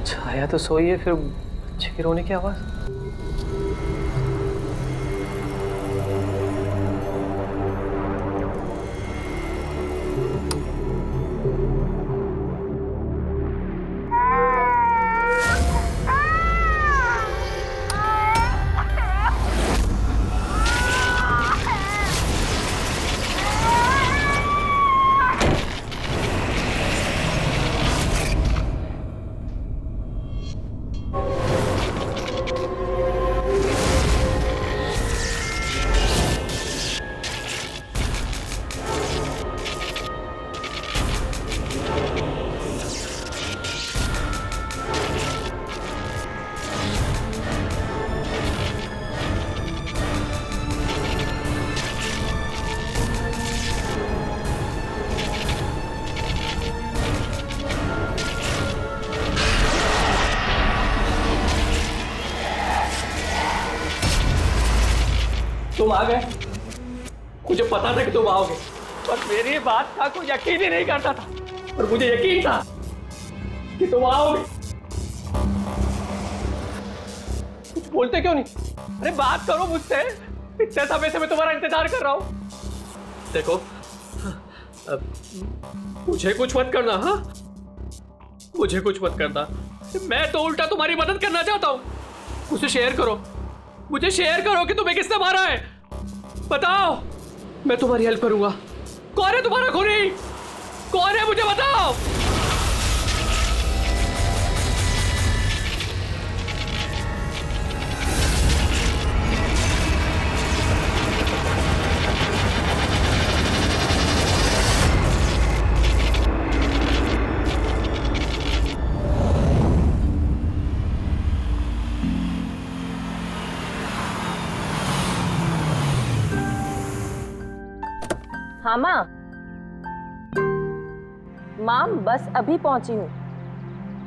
छाया तो सोई है, फिर बच्चे के रोने की आवाज। तुम आ गए, मुझे पता था कि तुम आओगे, पर मेरी बात का कोई यकीन ही नहीं करता था, और मुझे यकीन था कि तुम आओगे। कुछ बोलते क्यों नहीं? अरे बात करो मुझसे, इतने समय से मैं तुम्हारा इंतजार कर रहा हूं। देखो, मुझे कुछ मत करना, हाँ? मुझे कुछ मत करना, मैं तो उल्टा तुम्हारी मदद करना चाहता हूं। मुझे शेयर करो, मुझे शेयर करो कि तुम्हें किसने मारा है, बताओ, मैं तुम्हारी हेल्प करूंगा। कौन है तुम्हारा खूनी? कौन है, मुझे बताओ। हाँ माँ, बस अभी पहुंची हूँ।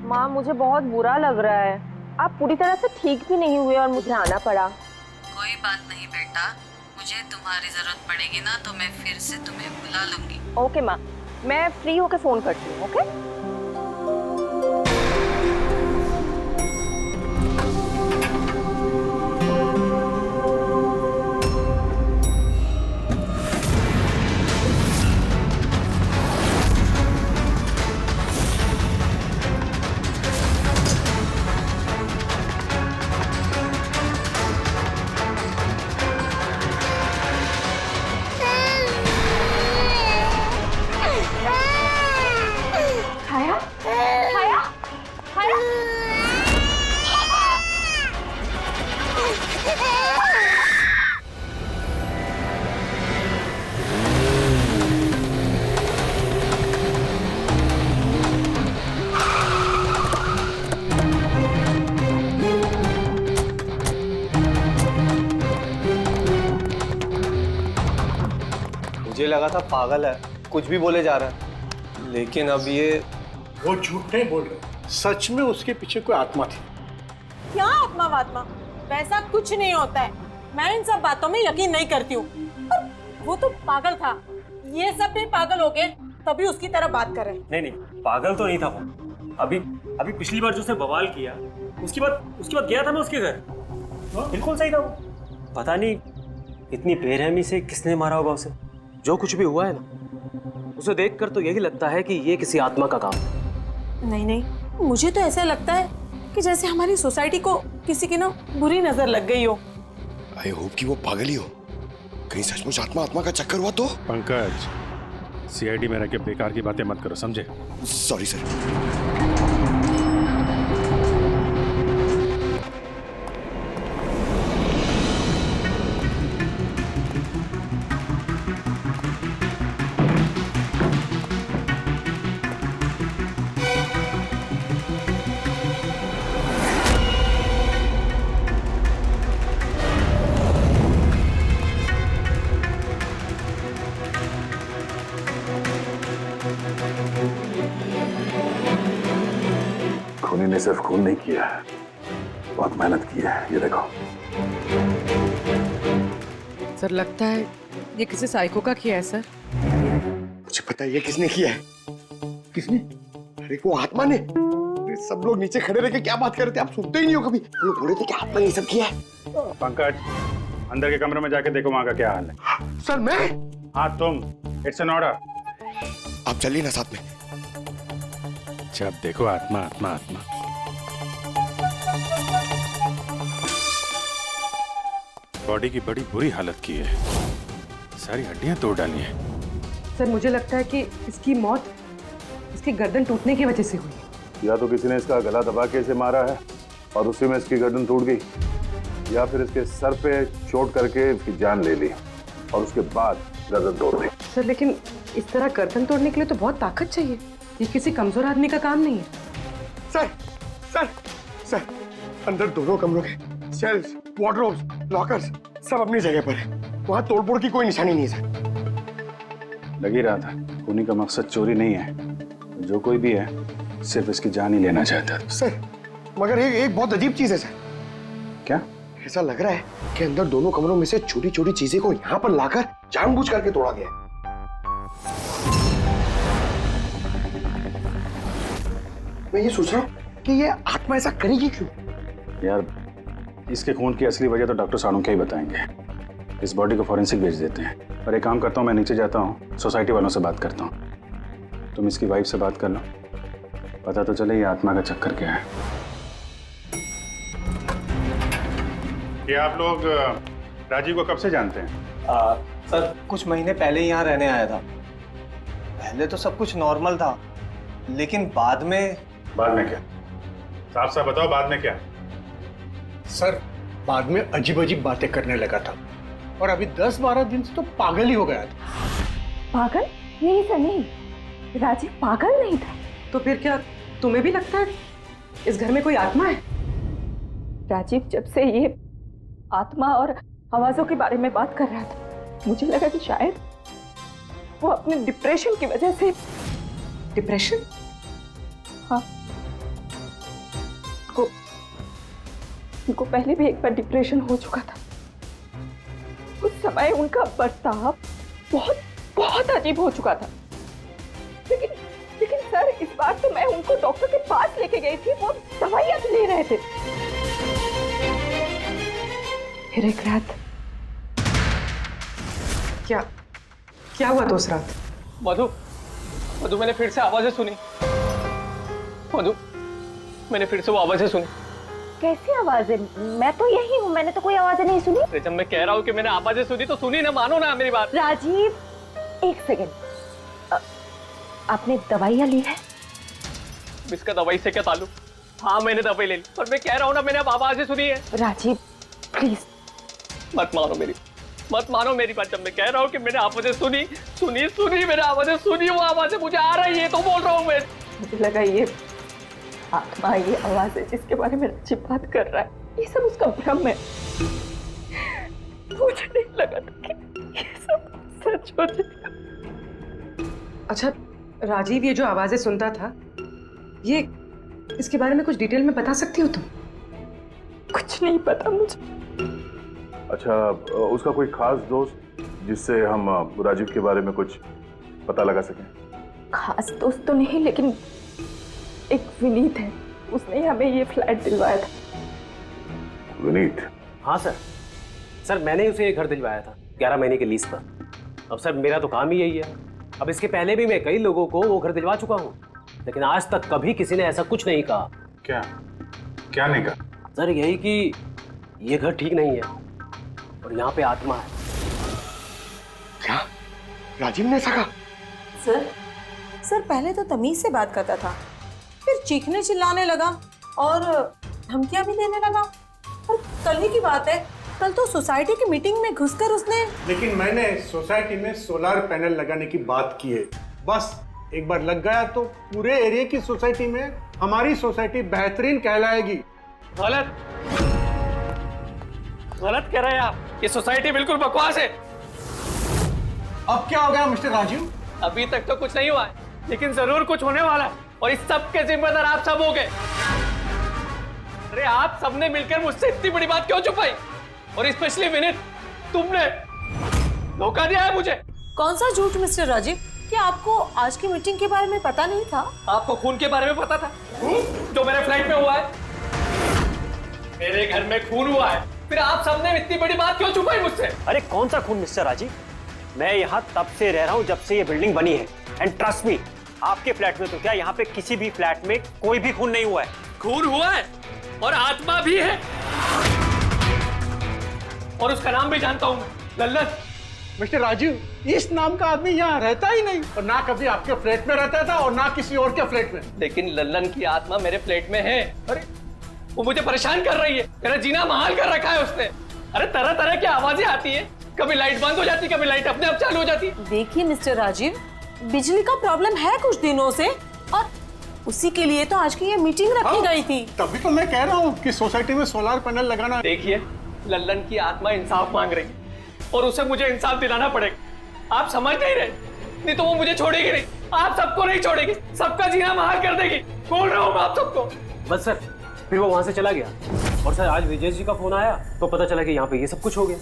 माँ, मुझे बहुत बुरा लग रहा है, आप पूरी तरह से ठीक भी नहीं हुए और मुझे आना पड़ा। कोई बात नहीं बेटा, मुझे तुम्हारी जरूरत पड़ेगी ना तो मैं फिर से तुम्हें बुला लूंगी। ओके माँ, मैं फ्री होकर फोन करती हूँ। ओके। मुझे लगा था पागल है, कुछ भी बोले जा रहा है, लेकिन अब ये वो झूठ नहीं बोल रहे, सच में उसके पीछे कोई आत्मा थी। क्या आत्मा वात्मा? वैसा कुछ नहीं होता है। मैं इन सब बातों में यकीन नहीं करती हूँ। वो तो पागल था, ये सब भी पागल हो गए तभी उसकी तरह बात कर रहे हैं। नहीं नहीं, पागल तो नहीं था वो। अभी पिछली बार जो उसने बवाल किया, उसके बाद गया था मैं उसके घर, बिल्कुल सही था वो। पता नहीं इतनी बेरहमी से किसने मारा होगा उसे। जो कुछ भी हुआ है ना, उसे देखकर तो यही लगता है कि ये किसी आत्मा का काम है। नहीं नहीं, मुझे तो ऐसा लगता है कि जैसे हमारी सोसाइटी को किसी की ना बुरी नजर लग गई हो। आई होप कि वो पागल ही हो, कहीं सचमुच आत्मा का चक्कर हुआ तो। पंकज, सीआईडी में रह के बेकार की बातें मत करो, समझे? Sorry sir. खूनी ने सिर्फ खून नहीं किया, बहुत मेहनत की है। ये देखो। सर लगता है ये किसी साइको का किया है सर। मुझे पता है ये किसने किया है। किसने? अरे वो आत्मा ने। अरे सब लोग नीचे खड़े रह के क्या बात कर रहे थे, आप सुनते ही नहीं हो कभी। वो लोग बोल रहे थे कि आत्मा ने ये सब किया है। पंकज, अंदर के कमरे में जाके देखो वहां का क्या हाल है। सर मैं? हाँ तुम, इट्स एन ऑर्डर। आप चलिए ना साथ में। जब देखो आत्मा आत्मा आत्मा। बॉडी की बड़ी बुरी हालत की है, सारी हड्डियां तोड़ डाली हैं। सर मुझे लगता है कि इसकी मौत इसकी गर्दन टूटने की वजह से हुई है। या तो किसी ने इसका गला दबा के इसे मारा है और उसी में इसकी गर्दन टूट गई, या फिर इसके सर पे चोट करके इसकी जान ले ली और उसके बाद गर्दन तोड़ दी। सर लेकिन इस तरह गर्दन तोड़ने के लिए तो बहुत ताकत चाहिए, ये किसी कमजोर आदमी का काम नहीं है। सर सर सर, अंदर दोनों कमरों के सेल्स, वार्डरोब्स, लॉकर्स सब अपनी जगह पर है। वहां तोड़फोड़ की कोई निशानी नहीं है सर। लग ही रहा था, खूनी का मकसद चोरी नहीं है, जो कोई भी है सिर्फ इसकी जान ही लेना चाहता है। सर मगर एक बहुत अजीब चीज है सर। क्या? ऐसा लग रहा है कि अंदर दोनों कमरों में से छोटी छोटी चीजें को यहाँ पर लाकर जानबूझ करके तोड़ा गया है। मैं ये सोच रहा हूँ कि ये आत्मा ऐसा करेगी क्यों? यार इसके खून की असली वजह तो डॉक्टर सानू क्या ही बताएंगे। इस बॉडी को फॉरेंसिक भेज देते हैं। पर एक काम करता हूँ, मैं नीचे जाता हूँ, सोसाइटी वालों से बात करता हूँ। तुम इसकी वाइफ से बात कर लो, पता तो चले ये आत्मा का चक्कर क्या है। ये आप लोग राजीव को कब से जानते हैं? सर कुछ महीने पहले ही यहाँ रहने आया था। पहले तो सब कुछ नॉर्मल था, लेकिन बाद में क्या? साफ साफ बताओ, बाद में क्या? सर बाद में अजीब अजीब बातें करने लगा था और अभी 10-12 दिन से तो पागल ही हो गया था। पागल? नहीं सर नहीं, राजीव पागल नहीं था। तो फिर क्या तुम्हें भी लगता है इस घर में कोई आत्मा है? राजीव जब से ये आत्मा और आवाजों के बारे में बात कर रहा था, मुझे लगा कि शायद वो अपने डिप्रेशन की वजह से। डिप्रेशन? हाँ, उनको पहले भी एक बार डिप्रेशन हो चुका था। उस समय उनका बर्ताव बहुत बहुत अजीब हो चुका था। लेकिन सर इस बार तो मैं उनको डॉक्टर के पास लेके गई थी, वो दवाइयां भी ले रहे थे। फिर एक रात क्या हुआ दोस्त रात? मधु मैंने फिर से आवाजें सुनी। मधु मैंने फिर से वो आवाजें सुनी। कैसी आवाजें? मैं तो यही हूँ, मैंने तो कोई आवाजें नहीं सुनी। जब मैं कह रहा हूँ कि मैंने आवाजें सुनी तो सुनी ना, मानो ना मेरी बात। राजीव एक सेकंड, आपने दवाइयाँ ली है? इसका दवाई से क्या ताल्लुक? हाँ मैंने दवाई ले ली, पर मैं कह रहा हूँ ना मैंने अब आवाजें सुनी है। राजीव प्लीज मत मानो मेरी बात। जब मैं कह रहा हूँ कि मैंने आवाजें सुनी मैंने आवाजें सुनी, वो आवाजें मुझे आ रही है तो बोल रहा हूँ मैं। मुझे लगा ये आत्मा, ये आवाज है जिसके बारे में राजीव बात कर रहा है, ये सब उसका भ्रम है। मुझे नहीं लगा था कि ये सब सच हो जाएगा। अच्छा राजीव, ये जो आवाजें सुनता था, ये इसके बारे में कुछ डिटेल में बता सकती हो तुम? कुछ नहीं पता मुझे। अच्छा, उसका कोई खास दोस्त जिससे हम राजीव के बारे में कुछ पता लगा सकें? खास दोस्त तो नहीं, लेकिन एक विनीत है, उसने हमें ये फ्लैट दिलवाया था। विनीत? हाँ सर, मैंने उसे ये घर दिलवाया था 11 महीने के लीज पर। अब सर मेरा तो काम ही यही है। अब इसके पहले भी मैं कई लोगों को वो घर दिलवा चुका हूँ, लेकिन आज तक कभी किसी ने ऐसा कुछ नहीं कहा। क्या नहीं कहा? सर यही कि ये घर ठीक नहीं है और यहाँ पे आत्मा है। क्या राजीव ने ऐसा कहा? सर पहले तो तमीज से बात करता था, फिर चीखने चिल्लाने लगा और धमकियां भी देने लगा। और कल ही की बात है, कल तो सोसाइटी की मीटिंग में घुसकर उसने। लेकिन मैंने सोसाइटी में सोलर पैनल लगाने की बात की है। बस एक बार लग गया तो पूरे एरिया की सोसाइटी में हमारी सोसाइटी बेहतरीन कहलाएगी। गलत कह रहे हैं आप। ये सोसाइटी बिल्कुल बकवास है। अब क्या हो गया मिस्टर राजीव? अभी तक तो कुछ नहीं हुआ है, लेकिन जरूर कुछ होने वाला है, और इस सब के जिम्मेदार आप सब हो गए। अरे आप सबने मिलकर मुझसे इतनी बड़ी बात क्यों छुपाई? और स्पेशली विनीत, तुमने धोखा दिया है मुझे। कौन सा झूठ मिस्टर राजीव? क्या आपको आज की मीटिंग के बारे में पता नहीं था? आपको खून के बारे में पता था जो मेरे फ्लैट में हुआ है? मेरे घर में खून हुआ है, फिर आप सबने इतनी बड़ी बात क्यों छुपाई मुझसे? अरे कौन सा खून मिस्टर राजीव? मैं यहाँ तब से रह रहा हूँ जब से ये बिल्डिंग बनी है, एंड ट्रस्ट मी, आपके फ्लैट में तो क्या, यहाँ पे किसी भी फ्लैट में कोई भी खून नहीं हुआ है। खून हुआ है और आत्मा भी है, और उसका नाम भी जानता हूँ मैं, लल्लन। मिस्टर राजीव, इस नाम का आदमी यहाँ रहता ही नहीं, और ना कभी आपके फ्लैट में रहता था और ना किसी और के फ्लैट में। लेकिन लल्लन की आत्मा मेरे फ्लैट में है। अरे वो मुझे परेशान कर रही है, मेरा जीना महाल कर रखा है उसने। अरे तरह तरह की आवाजें आती है, कभी लाइट बंद हो जाती, कभी लाइट अपने आप चालू हो जाती। देखिए मिस्टर राजीव, बिजली का प्रॉब्लम है कुछ दिनों से, और उसी के लिए तो आज की ये मीटिंग रखी गई थी। तभी तो मैं कह रहा हूँ कि सोसाइटी में सोलर पैनल लगाना। देखिए, लल्लन की आत्मा इंसाफ मांग रही है, और उसे मुझे इंसाफ दिलाना पड़ेगा। आप समझ नहीं रहे, नहीं तो वो मुझे छोड़ेगी नहीं, आप सबको नहीं छोड़ेगी, सबका जीना महाल कर देगी। बोल रहा हूँ मैं आप सबको। बस सर, फिर वो वहां से चला गया, और सर आज विजय जी का फोन आया तो पता चला कि यहाँ पे ये सब कुछ हो गया।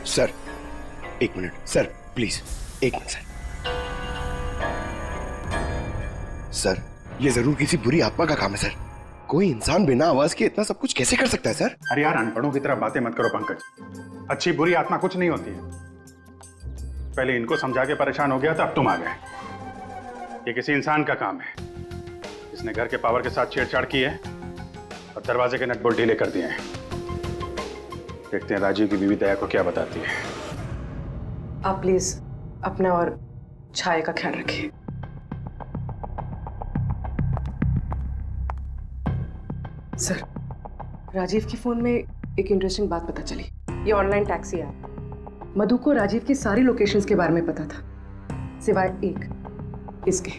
सर एक मिनट सर, प्लीज एक मिनट सर। सर ये जरूर किसी बुरी आत्मा का काम है सर। कोई इंसान बिना आवाज के इतना सब कुछ कैसे कर सकता है सर? अरे यार, अनपढ़ों की तरह बातें मत करो पंकज। अच्छी बुरी आत्मा कुछ नहीं होती है। पहले इनको समझा के परेशान हो गया था, अब तुम आ गए। ये किसी इंसान का काम है, इसने घर के पावर के साथ छेड़छाड़ की है और दरवाजे के नट बोल्ट ढीले कर दिए हैं। देखते हैं राजीव की बीवी दया को क्या बताती है। आप प्लीज अपना और छाया का ख्याल रखिए। सर, राजीव के फोन में एक इंटरेस्टिंग बात पता चली। ये ऑनलाइन टैक्सी ऐप, मधु को राजीव की सारी लोकेशंस के बारे में पता था, सिवाय एक, इसके।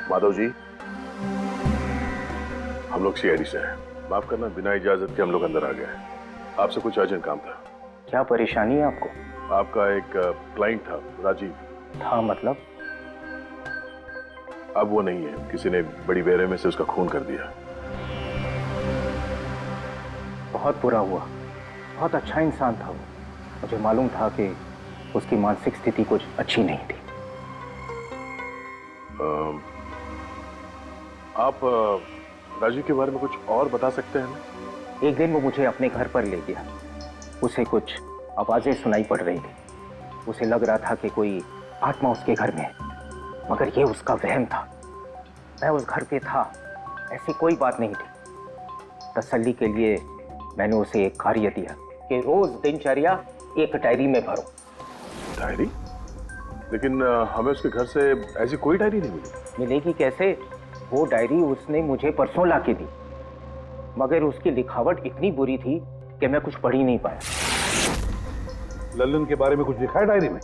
माधव जी, हम लोग सीआईडी से हैं। माफ करना, बिना इजाजत के हम लोग अंदर आ गए। आपसे कुछ अर्जेंट काम था। क्या परेशानी है आपको? आपका एक क्लाइंट था राजीव। था मतलब? अब वो नहीं है, किसी ने बड़ी बेरहमी से उसका खून कर दिया। बहुत बुरा हुआ। बहुत अच्छा इंसान था वो। मुझे मालूम था कि उसकी मानसिक स्थिति कुछ अच्छी नहीं थी। आप राजीव के बारे में कुछ और बता सकते हैं? एक दिन वो मुझे अपने घर पर ले गया। उसे कुछ आवाजें सुनाई पड़ रही थी। उसे लग रहा था कि कोई आत्मा उसके घर में है, मगर ये उसका वहम था। मैं उस घर पे था, ऐसी कोई बात नहीं थी। तसल्ली के लिए मैंने उसे एक कार्य दिया कि रोज दिनचर्या एक डायरी में भरो। डायरी? लेकिन हमें उसके घर से ऐसी कोई डायरी नहीं मिली। मिलेगी कैसे? वो डायरी उसने मुझे परसों ला के दी, मगर उसकी लिखावट इतनी बुरी थी कि मैं कुछ पढ़ ही नहीं पाया। लल्लन के बारे में कुछ लिखा है डायरी में?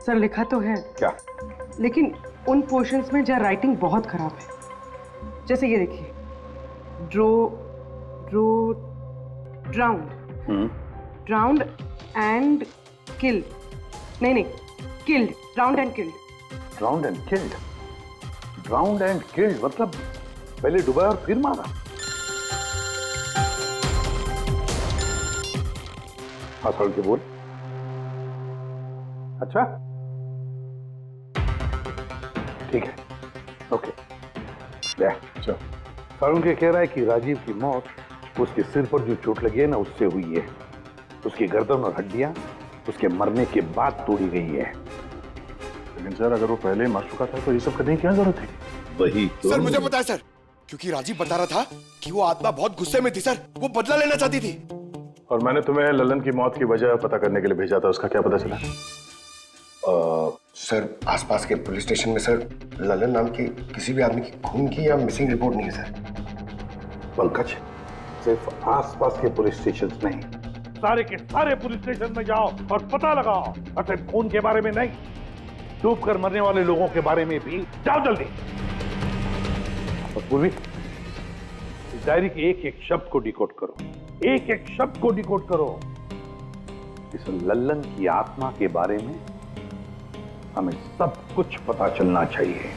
सर लिखा तो है। क्या? लेकिन उन पोर्शंस में जहाँ राइटिंग बहुत खराब है। जैसे ये देखिए, ड्राउंड एंड किल्ड। नहीं, killed, drowned and killed. Drowned and killed? Drowned and killed मतलब पहले डुबाया और फिर मारा? हाँ, खोल के बोल। अच्छा, ठीक है, ओके। अच्छा, सारुण के कह रहा है कि राजीव की मौत उसके सिर पर जो चोट लगी है ना, उससे हुई है। उसकी गर्दन और हड्डियां उसके मरने के बाद तोड़ी गई है। लेकिन सर, अगर वो पहले मर चुका था तो ये सब करने की क्या जरूरत थी? वही तो सर, मुझे पता है सर, क्योंकि राजीव बता रहा था कि वो आत्मा बहुत गुस्से में थी सर, वो बदला लेना चाहती थी। और मैंने तुम्हें ललन की मौत की वजह पता करने के लिए भेजा था, उसका क्या पता चला? सर, आसपास के पुलिस स्टेशन में सर ललन नाम के किसी भी आदमी की खून की या मिसिंग रिपोर्ट नहीं है सर। पंकज, सिर्फ आसपास के पुलिस स्टेशन नहीं, सारे के सारे पुलिस स्टेशन में जाओ और पता लगाओ। असल खून के बारे में नहीं, डूब कर मरने वाले लोगों के बारे में भी जाओ जल्दी। और पूर्वी, इस डायरी के एक एक शब्द को डिकोड करो, एक एक शब्द को डिकोड करो। इस लल्लन की आत्मा के बारे में हमें सब कुछ पता चलना चाहिए।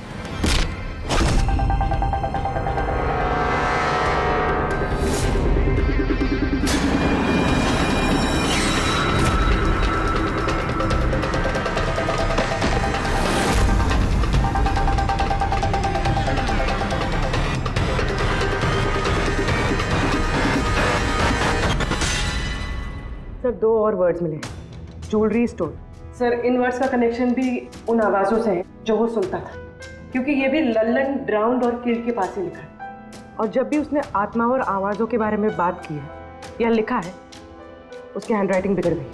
सर, 2 और वर्ड्स मिले, ज्वेलरी स्टोर। सर, इन वर्ड्स का कनेक्शन भी उन आवाज़ों से है जो वो सुनता था, क्योंकि ये भी लल्लन, ड्राउंड और किल्ड के पास ही लिखा है। और जब भी उसने आत्मा और आवाज़ों के बारे में बात की है या लिखा है, उसकी हैंडराइटिंग बिगड़ गई।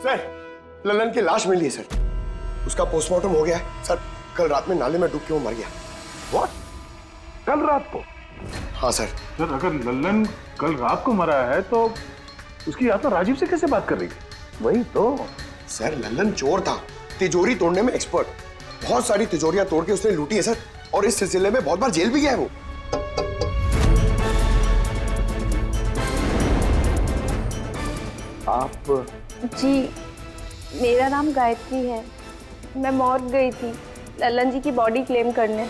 सर, ललन की लाश मिली है सर, उसका पोस्टमार्टम हो गया है सर। कल रात में नाले में डूब के वो मर गया। What? कल रात को? हाँ सर। सर, अगर लल्लन कल रात को मरा है तो उसकी आत्मा राजीव से कैसे बात कर रही थी? वही तो सर, लल्लन चोर था, तिजोरी तोड़ने में एक्सपर्ट। बहुत सारी तिजोरियां तोड़ के उसने लूटी है सर, और इस सिलसिले में बहुत बार जेल भी गया है वो। आप? जी, मेरा नाम गायत्री है। मैं मौत गई थी लल्लन जी की बॉडी क्लेम करने।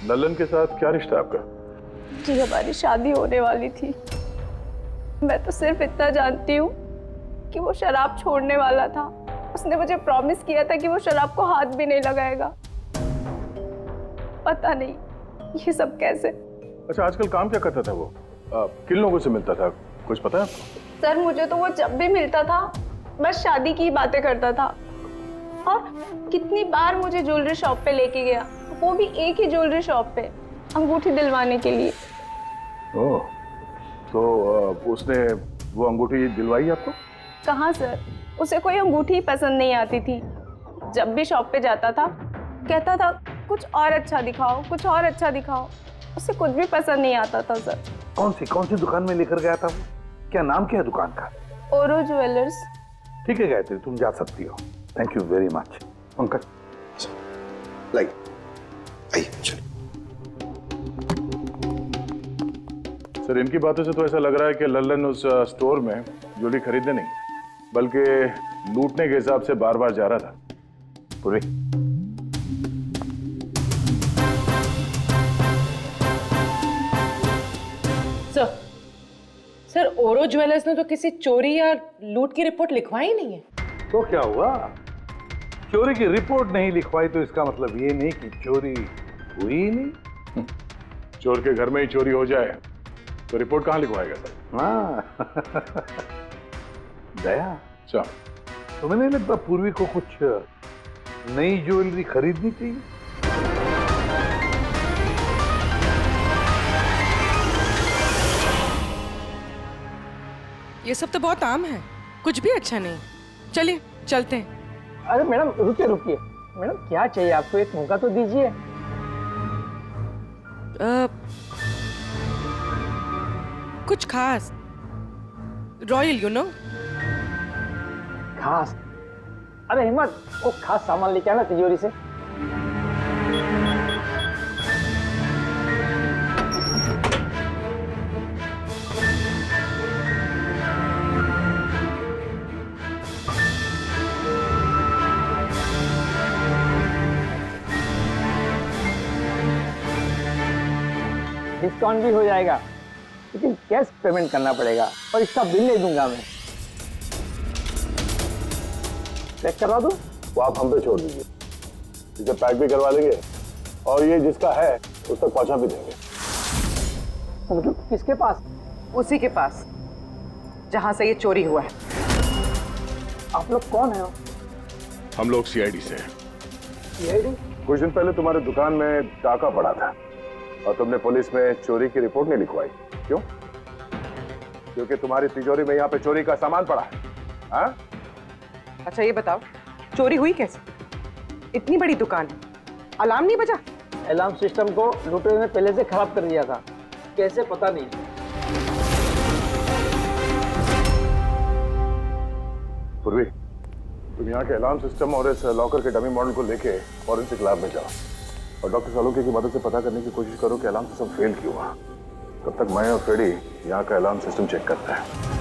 लल्लन के साथ क्या रिश्ता है आपका? जी, हमारी शादी होने वाली थी। मैं तो सिर्फ इतना जानती हूँ कि वो शराब छोड़ने वाला था। उसने मुझे प्रॉमिस किया था कि वो शराब को हाथ भी नहीं लगाएगा। पता नहीं ये सब कैसे। अच्छा, आजकल काम क्या करता था वो? किन लोगों से मिलता था, कुछ पता है आपको? सर, मुझे तो वो जब भी मिलता था बस शादी की बातें करता था, और कितनी बार मुझे ज्वेलरी शॉप पे लेके गया, वो भी एक ही ज्वेलरी शॉप पे, अंगूठी दिलवाने के लिए। ओह, तो उसने वो अंगूठी दिलवाई आपको? कहाँ सर, उसे कोई अंगूठी पसंद नहीं आती थी। जब भी शॉप पे जाता था कहता था कुछ और अच्छा दिखाओ, कुछ और अच्छा दिखाओ। उसे कुछ भी पसंद नहीं आता था सर। कौन सी दुकान में लेकर गया था वो? क्या नाम क्या है दुकान का? ओरो ज्वेलर्स। ठीक है गायत्री, तुम जा सकती हो। Thank you very much. Pankaj, like आइए, चलो। सर, इनकी बातों से तो ऐसा लग रहा है कि लल्लन उस स्टोर में ज्वेलरी खरीदने नहीं बल्कि लूटने के हिसाब से बार बार जा रहा था। पूरी सर, ओरो ज्वेलर्स ने तो किसी चोरी या लूट की रिपोर्ट लिखवाई नहीं है। तो क्या हुआ? चोरी की रिपोर्ट नहीं लिखवाई तो इसका मतलब ये नहीं कि चोरी हुई ही नहीं। चोर के घर में ही चोरी हो जाए तो रिपोर्ट कहाँ लिखवाएगा सर? हाँ। दया, अच्छा, तुम्हें नहीं लगता पूर्वी को कुछ नई ज्वेलरी खरीदनी चाहिए? ये सब तो बहुत आम है, कुछ भी अच्छा नहीं। चलिए चलते हैं। अरे मैडम, रुकिए रुकिए। मैडम, क्या चाहिए आपको? एक मौका तो दीजिए। कुछ खास, रॉयल, यू नो। खास? अरे हिम्मत, वो खास सामान लेके आना तिजोरी से। डिस्काउंट भी हो जाएगा, लेकिन कैश पेमेंट करना पड़ेगा और इसका बिल नहीं दूंगा मैं। चेक करवा दूं? वो आप हम पे छोड़ दीजिए, इसे पैक भी करवा देंगे और ये जिसका है उस तक पहुंचा भी देंगे। मतलब किसके पास? उसी के पास जहां से ये चोरी हुआ है। आप लोग कौन है? हम लोग सीआईडी से हैं। सीआईडी? कुछ दिन पहले तुम्हारी दुकान में डाका पड़ा था और तुमने पुलिस में चोरी की रिपोर्ट नहीं लिखवाई, क्यों? क्योंकि तुम्हारी तिजोरी में यहाँ पे चोरी का सामान पड़ा है। हाँ? अच्छा ये बताओ, चोरी हुई कैसे? इतनी बड़ी दुकान है, अलार्म नहीं बजा? अलार्म सिस्टम को लुटेरे ने पहले से खराब कर दिया था, कैसे पता नहीं। पूर्वी, तुम यहाँ के अलार्म सिस्टम और इस लॉकर के डमी मॉडल को लेके फॉरेंसिक लैब में जाओ और डॉक्टर सालुके की मदद से पता करने की कोशिश करो कि अलार्म सिस्टम फेल क्यों हुआ। तब तक मैं और फ्रेडी यहाँ का अलार्म सिस्टम चेक करते हैं।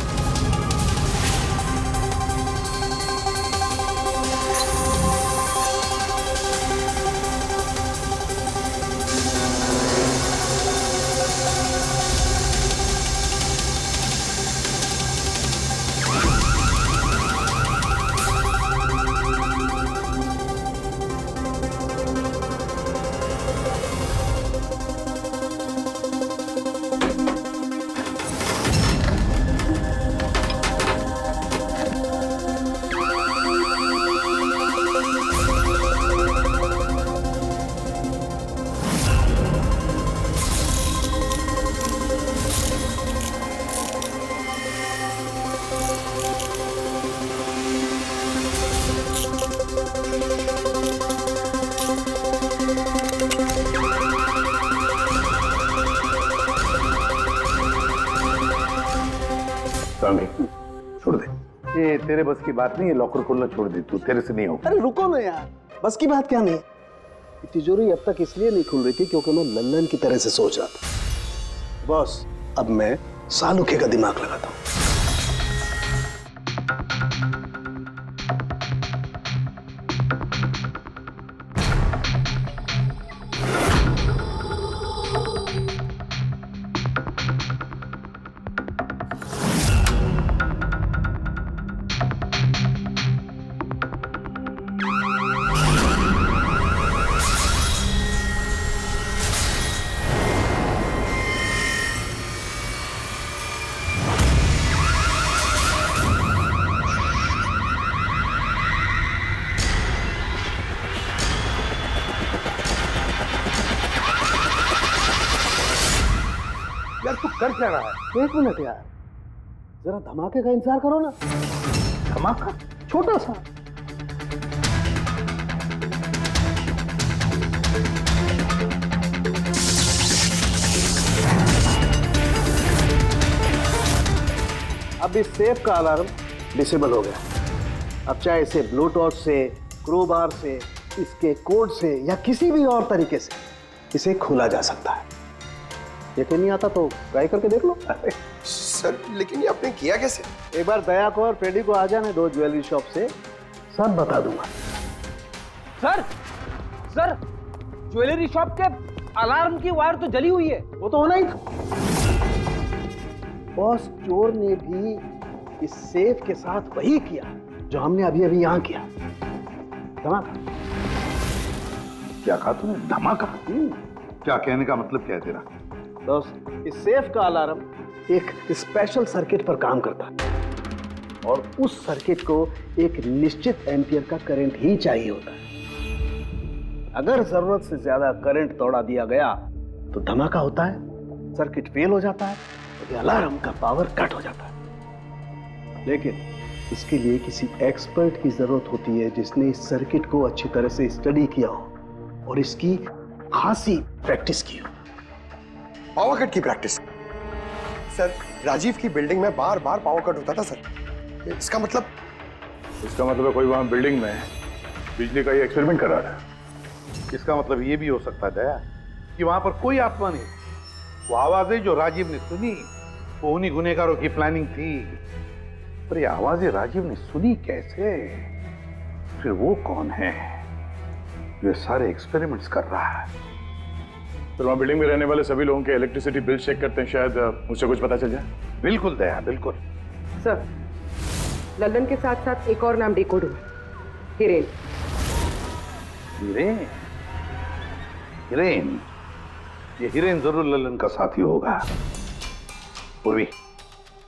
छोड़ दे, ये तेरे बस की बात नहीं है, लॉकर खोलना छोड़ दे, तू तेरे से नहीं होगा। अरे रुको ना यार, बस की बात क्या नहीं। तिजोरी अब तक इसलिए नहीं खुल रही थी क्योंकि मैं लल्लन की तरह से सोच रहा था। बॉस, अब मैं सालुके का दिमाग लगाता हूँ। यार तू कर क्या रहा है? एक मिनट यार, जरा धमाके का इंतजार करो ना। धमाका? छोटा सा। अब इस सेफ का अलार्म डिसेबल हो गया। अब चाहे इसे ब्लूटूथ से, क्रोबार से, इसके कोड से या किसी भी और तरीके से इसे खोला जा सकता है। यकीन नहीं आता तो ट्राई करके देख लो। सर लेकिन ये आपने किया कैसे? एक बार दया को और फ्रेडी को आ जाने दो ज्वेलरी शॉप से, सब बता दूंगा। सर, सर, ज्वेलरी शॉप के अलार्म की वायर तो जली हुई है। वो तो होना ही था। बॉस, चोर ने भी इस सेफ के साथ वही किया जो हमने अभी अभी यहां किया। धमाका। क्या कहा तूने? धमाका? क्या कहने का मतलब क्या है तेरा? दोस्त, इस सेफ का अलार्म एक स्पेशल सर्किट पर काम करता है और उस सर्किट को एक निश्चित एम्पियर का करंट ही चाहिए होता है। अगर जरूरत से ज्यादा करंट दौड़ा दिया गया तो धमाका होता है, सर्किट फेल हो जाता है, तो अलार्म का पावर कट हो जाता है। लेकिन इसके लिए किसी एक्सपर्ट की जरूरत होती है जिसने इस सर्किट को अच्छी तरह से स्टडी किया हो और इसकी खासी प्रैक्टिस की हो। पावर कट की प्रैक्टिस? सर, राजीव की बिल्डिंग में बार बार पावर कट होता था सर। इसका मतलब इसका मतलब कोई वहां बिल्डिंग में बिजली का ये एक्सपेरिमेंट कर रहा था। इसका मतलब ये भी हो सकता है दया कि वहां पर कोई आत्मा नहीं, वो आवाजें जो राजीव ने सुनी वो उन्हीं गुनहगारों की प्लानिंग थी। पर ये आवाजें राजीव ने सुनी कैसे? फिर वो कौन है जो सारे एक्सपेरिमेंट्स कर रहा है? फिर वहां बिल्डिंग में रहने वाले सभी लोगों के इलेक्ट्रिसिटी बिल चेक करते हैं, शायद मुझसे कुछ पता चल जाए। बिल्कुल दया, बिल्कुल। सर, लल्लन के साथ साथ एक और नाम डिकोड हुआ, हिरेन। हिरेन? हिरेन? ये हिरेन जरूर लल्लन का साथी होगा। पूर्वी,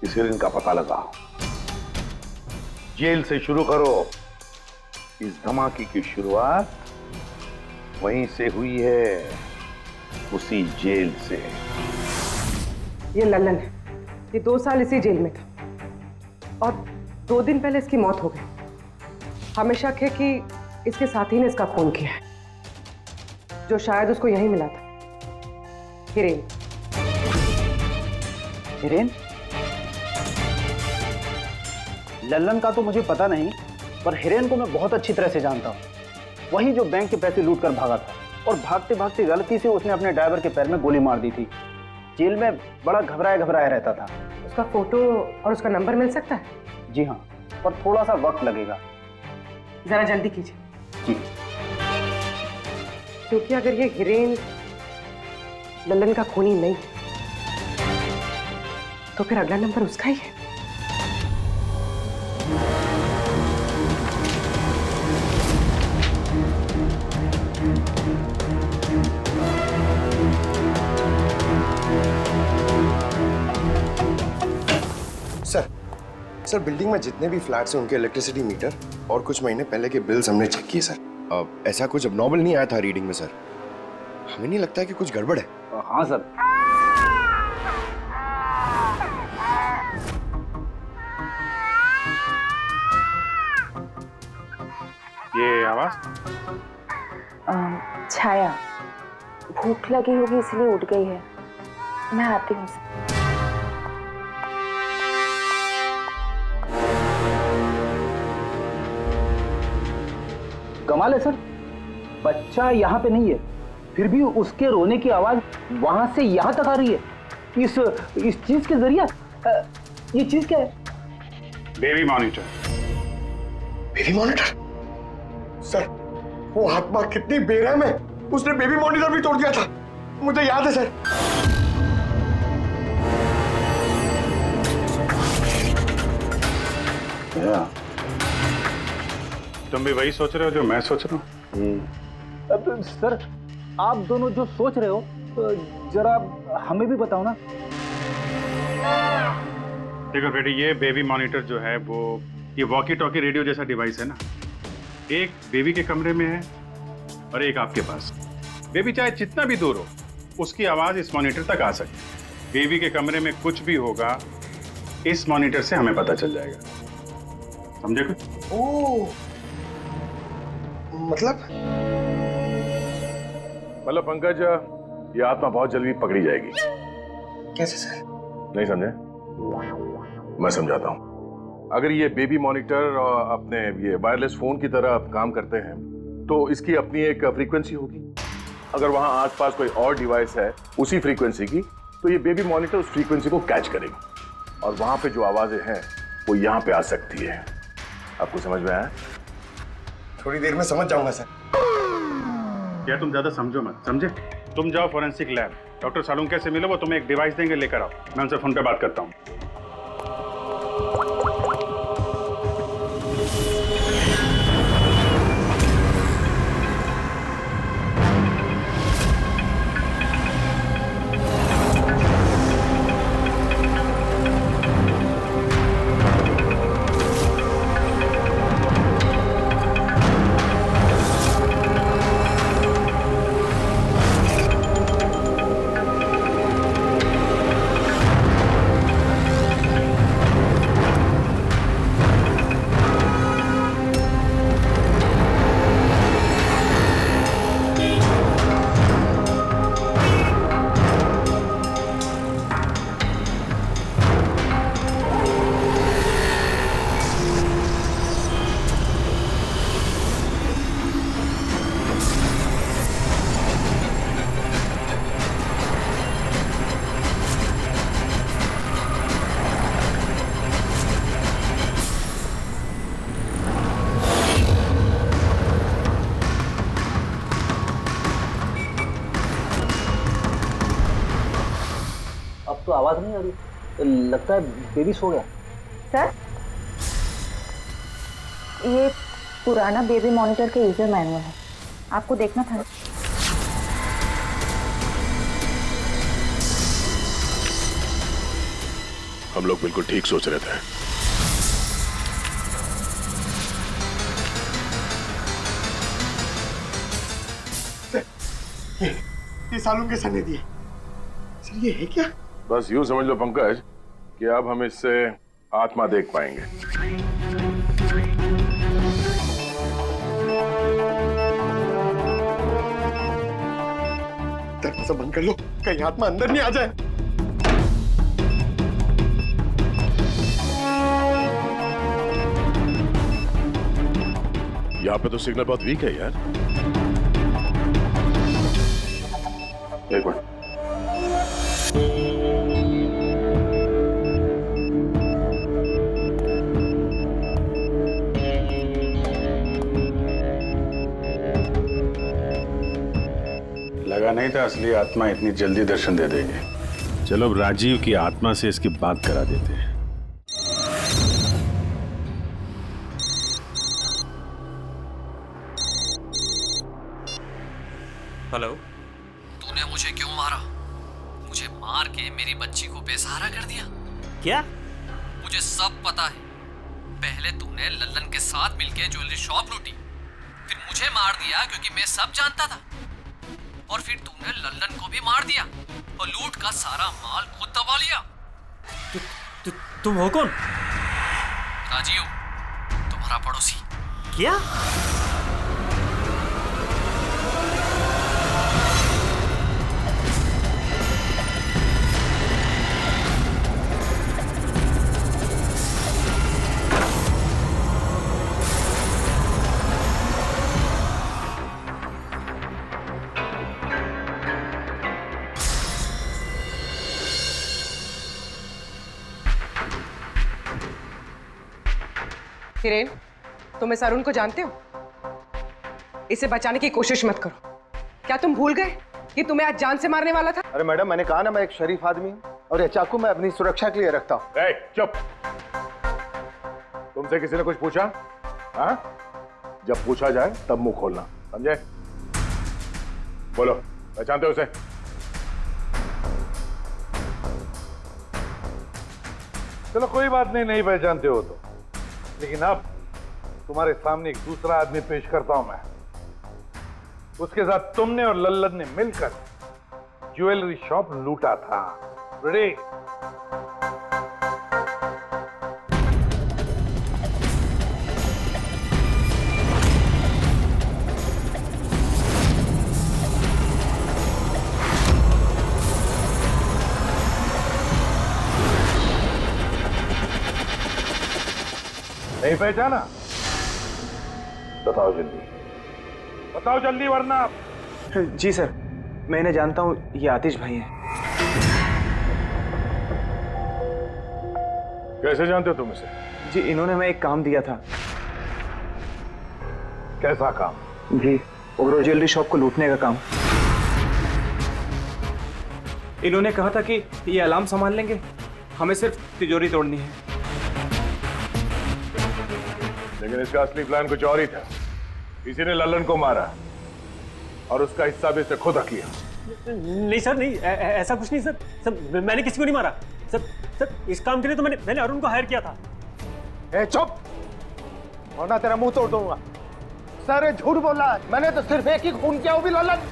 इस हिरेन का पता लगाओ। जेल से शुरू करो। इस धमाके की शुरुआत वहीं से हुई है, उसी जेल से। ये लल्लन है, ये 2 साल इसी जेल में था और 2 दिन पहले इसकी मौत हो गई। हमें शक है कि इसके साथी ने इसका खून किया है, जो शायद उसको यहीं मिला था। हिरेन। हिरेन? लल्लन का तो मुझे पता नहीं, पर हिरेन को मैं बहुत अच्छी तरह से जानता हूँ। वही जो बैंक के पैसे लूट कर भागा था और भागते भागते गलती से उसने अपने ड्राइवर के पैर में गोली मार दी थी। जेल में बड़ा घबराया घबराया रहता था। उसका फोटो और उसका नंबर मिल सकता है? जी हाँ, पर थोड़ा सा वक्त लगेगा। जरा जल्दी कीजिए। जी। क्योंकि अगर ये हिरेन लल्लन का खूनी नहीं तो फिर अगला नंबर उसका ही है। सर बिल्डिंग में जितने भी फ्लैट्स हैं उनके इलेक्ट्रिसिटी मीटर और कुछ महीने पहले के बिल्स हमने चेक किए सर। ऐसा कुछ अबनॉर्मल नहीं आया था रीडिंग में सर। हमें नहीं लगता कि कुछ गड़बड़ है। हाँ सर। ये आवाज? छाया, भूख लगी होगी इसलिए उठ गई है। मैं आती हूँ। कमाल है सर, बच्चा यहाँ पे नहीं है, फिर भी उसके रोने की आवाज वहां से यहाँ तक आ रही है। इस चीज के जरिए ये चीज क्या है? Baby monitor. Baby monitor? Sir, वो आत्मा कितनी बेरहम है, उसने बेबी मॉनिटर भी तोड़ दिया था, मुझे याद है सर। तुम भी वही सोच रहे हो जो मैं सोच रहा हूँ? सर, आप दोनों जो सोच रहे हो जरा हमें भी बताओ ना। देखो बेटी, ये बेबी मॉनिटर जो है वो ये वॉकी टॉकी रेडियो जैसा डिवाइस है ना। एक बेबी के कमरे में है और एक आपके पास। बेबी चाहे जितना भी दूर हो उसकी आवाज इस मॉनिटर तक आ सकती है। बेबी के कमरे में कुछ भी होगा इस मॉनिटर से हमें पता चल जाएगा। समझे कुछ? ओह, मतलब पंकज, ये आत्मा बहुत जल्दी पकड़ी जाएगी। कैसे सर? नहीं समझे? मैं समझाता हूं। अगर ये बेबी मॉनिटर अपने ये वायरलेस फोन की तरह काम करते हैं तो इसकी अपनी एक फ्रीक्वेंसी होगी। अगर वहां आसपास कोई और डिवाइस है उसी फ्रीक्वेंसी की, तो ये बेबी मॉनिटर उस फ्रीक्वेंसी को कैच करेगी और वहां पे जो आवाजें हैं वो यहां पे आ सकती है। आपको समझ में आया? थोड़ी देर में समझ जाऊंगा सर। क्या तुम ज्यादा समझो मत, समझे? तुम जाओ फॉरेंसिक लैब, डॉक्टर सालुंके से मिलो, वो तुम्हें एक डिवाइस देंगे, लेकर आओ। मैं उनसे फोन पे बात करता हूँ। आवाज नहीं आ रही। लगता है बेबी सो गया। सर, ये पुराना बेबी मॉनिटर का यूजर मैनुअल है, आपको देखना था। हम लोग बिल्कुल ठीक सोच रहे थे। ये सालून के सर ने दिए। सर ये है क्या? बस यूं समझ लो पंकज कि अब हम इससे आत्मा देख पाएंगे। दरवाजा बंद कर लो, कहीं आत्मा अंदर नहीं आ जाए। यहाँ पे तो सिग्नल बहुत वीक है यार। एक मिनट। लगा नहीं था असली आत्मा इतनी जल्दी दर्शन दे देगी। चलो अब राजीव की आत्मा से इसकी बात करा देते हैं। हेलो। तूने मुझे क्यों मारा? मुझे मार के मेरी बच्ची को बेसहारा कर दिया। क्या? मुझे सब पता है। पहले तूने लल्लन के साथ मिलके ज्वेलरी शॉप लूटी, फिर मुझे मार दिया क्योंकि मैं सब जानता था, और फिर तूने लल्लन को भी मार दिया और लूट का सारा माल खुद दबा लिया। तुम हो कौन? राजीव, तुम्हारा पड़ोसी। क्या? हिरेन, तुम इस अरुण को जानते हो? इसे बचाने की कोशिश मत करो। क्या तुम भूल गए कि तुम्हें आज जान से मारने वाला था? अरे मैडम, मैंने कहा ना मैं एक शरीफ आदमी हूँ, और ये चाकू मैं अपनी सुरक्षा के लिए रखता हूँ। चुप। तुमसे किसी ने कुछ पूछा? हाँ? जब पूछा जाए तब मुंह खोलना, समझे? बोलो, पहचानते हो उसे? चलो कोई बात नहीं, नहीं पहचानते हो तो, लेकिन अब तुम्हारे सामने एक दूसरा आदमी पेश करता हूं मैं। उसके साथ तुमने और लल्लन ने मिलकर ज्वेलरी शॉप लूटा था। रेडी? नहीं पहचाना? बताओ जल्दी, बताओ जल्दी वरना। जी सर, मैं इन्हें जानता हूँ, ये आतिश भाई हैं। कैसे जानते हो तुम इसे? जी, इन्होंने हमें एक काम दिया था। कैसा काम? जी, ओग्रो ज्वेलरी शॉप को लूटने का काम। इन्होंने कहा था कि ये अलार्म संभाल लेंगे, हमें सिर्फ तिजोरी तोड़नी है। लेकिन इसका असली प्लान कुछ और ही था। किसी ने लल्लन को मारा और उसका हिस्सा भी इसने खुद रख लिया। नहीं सर, नहीं, ऐसा कुछ नहीं सर। सर, मैंने किसी को नहीं मारा। सर, इस काम के लिए तो मैंने अरुण को हायर किया था। ए चुप, वरना तेरा मुंह तोड़ दूंगा। सर ये झूठ बोला, मैंने तो सिर्फ एक ही खून किया, वो भी लल्लन।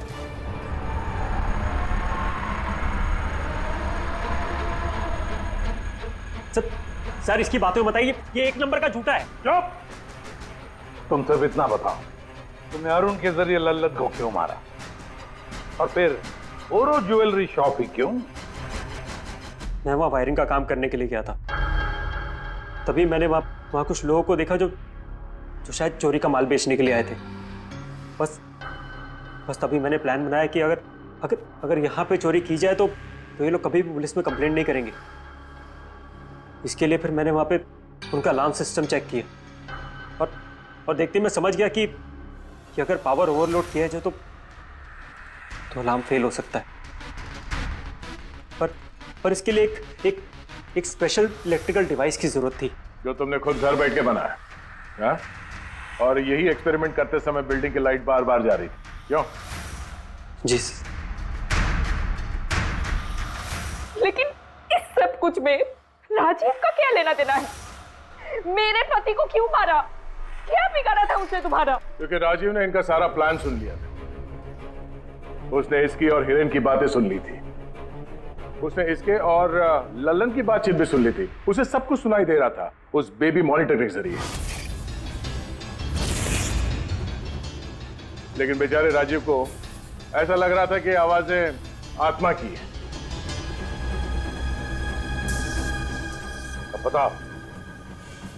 सर इसकी बातें बताइए, ये एक नंबर का झूठा है। चुप। तुम सिर्फ इतना बताओ, तुमने अरुण के जरिए लल्लन को क्यों मारा, और फिर ओरो ज्वेलरी शॉप ही क्यों? मैं वहां वायरिंग का काम करने के लिए गया था। तभी मैंने वहां कुछ लोगों को देखा जो शायद चोरी का माल बेचने के लिए आए थे। बस तभी मैंने प्लान बनाया कि अगर यहाँ पे चोरी की जाए तो ये लोग कभी भी पुलिस में कंप्लेंट नहीं करेंगे। इसके लिए फिर मैंने वहाँ पे उनका अलार्म सिस्टम चेक किया, और देखते मैं समझ गया कि अगर पावर ओवरलोड किया जाए तो अलार्म फेल हो सकता है। पर इसके लिए एक स्पेशल इलेक्ट्रिकल डिवाइस की जरूरत थी, जो तुमने खुद घर बैठ के बनाया, हाँ? और यही एक्सपेरिमेंट करते समय बिल्डिंग की लाइट बार बार जा रही थी, क्यों? जी। लेकिन इस सब कुछ में राजीव का क्या लेना देना है? मेरे पति को क्यों मारा? क्या बिगाड़ा था उसने तुम्हारा? क्योंकि राजीव ने इनका सारा प्लान सुन लिया था। उसने इसकी और हिरेन की बातें सुन ली थी, उसने इसके और लल्लन की बातचीत भी सुन ली थी। उसे सब कुछ सुनाई दे रहा था उस बेबी मॉनिटर के जरिए। लेकिन बेचारे राजीव को ऐसा लग रहा था कि आवाजें आत्मा की है। अब बताओ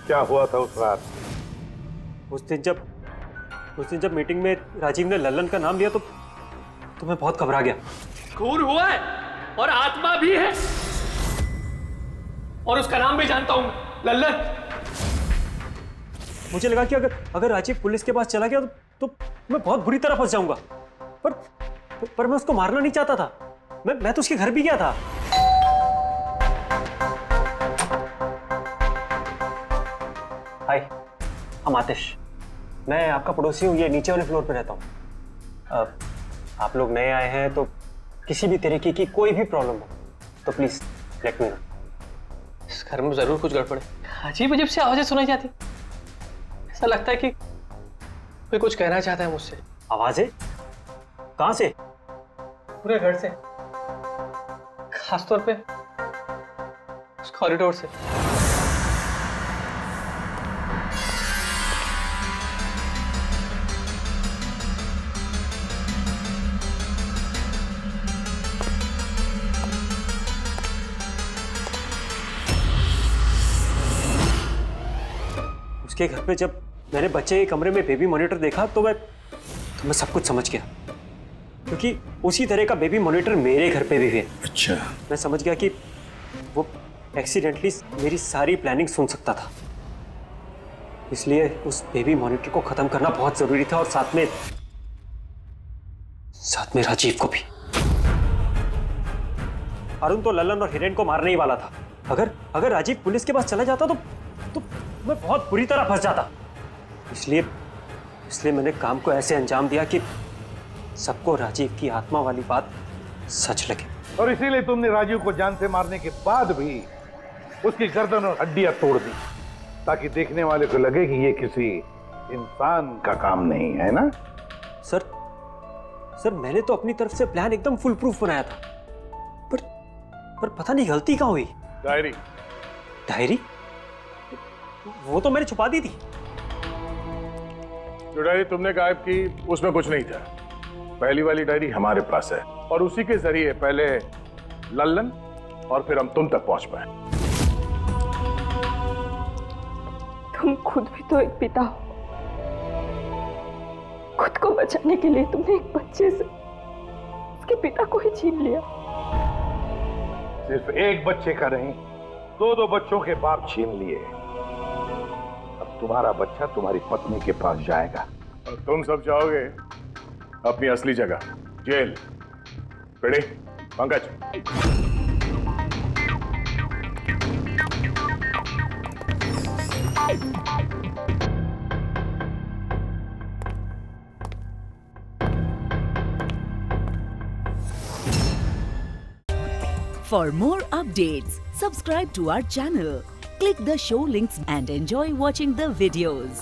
क्या हुआ था उस रात? उस दिन जब मीटिंग में राजीव ने लल्लन का नाम लिया तो मैं बहुत घबरा गया। खून हुआ है और आत्मा भी है, और उसका नाम भी जानता हूं, लल्लन। मुझे लगा कि अगर राजीव पुलिस के पास चला गया तो मैं बहुत बुरी तरह फंस जाऊंगा, पर मैं उसको मारना नहीं चाहता था। मैं तो उसके घर भी गया था। हाय, हम आतिश, मैं आपका पड़ोसी हूँ, ये नीचे वाले फ्लोर पे रहता हूँ। आप लोग नए आए हैं तो किसी भी तरीके की कोई भी प्रॉब्लम हो तो प्लीज लेट मी नो। इस घर में जरूर कुछ गड़बड़ है। अजीब अजीब सी आवाजें सुनाई जाती, ऐसा लगता है कि कोई कुछ कहना चाहता है मुझसे। आवाजें कहां से? पूरे घर से, खासतौर पे उस कॉरिडोर से। उसके घर पे जब मैंने बच्चे के कमरे में बेबी मॉनिटर देखा तो मैं सब कुछ समझ गया, क्योंकि उसी तरह का बेबी मॉनिटर मेरे घर पे भी है। अच्छा। मैं समझ गया कि वो एक्सीडेंटली मेरी सारी प्लानिंग सुन सकता था, इसलिए उस बेबी मॉनिटर को खत्म करना बहुत जरूरी था, और साथ में राजीव को भी। अरुण तो लल्लन और हिरेन को मारने ही वाला था। अगर राजीव पुलिस के पास चला जाता तो मैं बहुत बुरी तरह फंस जाता। इसलिए मैंने काम को ऐसे अंजाम दिया कि सबको राजीव की आत्मा वाली बात सच लगे। और इसीलिए तुमने राजीव को जान से मारने के बाद भी उसकी गर्दन और हड्डियां तोड़ दी, ताकि देखने वाले को लगे कि ये किसी इंसान का काम नहीं है ना? सर मैंने तो अपनी तरफ से प्लान एकदम फुल प्रूफ बनाया था, पर पता नहीं गलती कहाँ हुई। डायरी वो तो मैंने छुपा दी थी। जो डायरी तुमने गायब की उसमें कुछ नहीं था। पहली वाली डायरी हमारे पास है, और उसी के जरिए पहले लल्लन और फिर हम तुम तक पहुंच पाए। तुम खुद भी तो एक पिता हो। खुद को बचाने के लिए तुमने एक बच्चे से उसके पिता को ही छीन लिया। सिर्फ एक बच्चे का नहीं, दो बच्चों के बाप छीन लिए। अब तुम्हारा बच्चा तुम्हारी पत्नी के पास जाएगा, और तुम सब जाओगे अपनी असली जगह, जेल। पेड़ी, Pankaj. For more updates, subscribe to our channel, click the show links and enjoy watching the videos.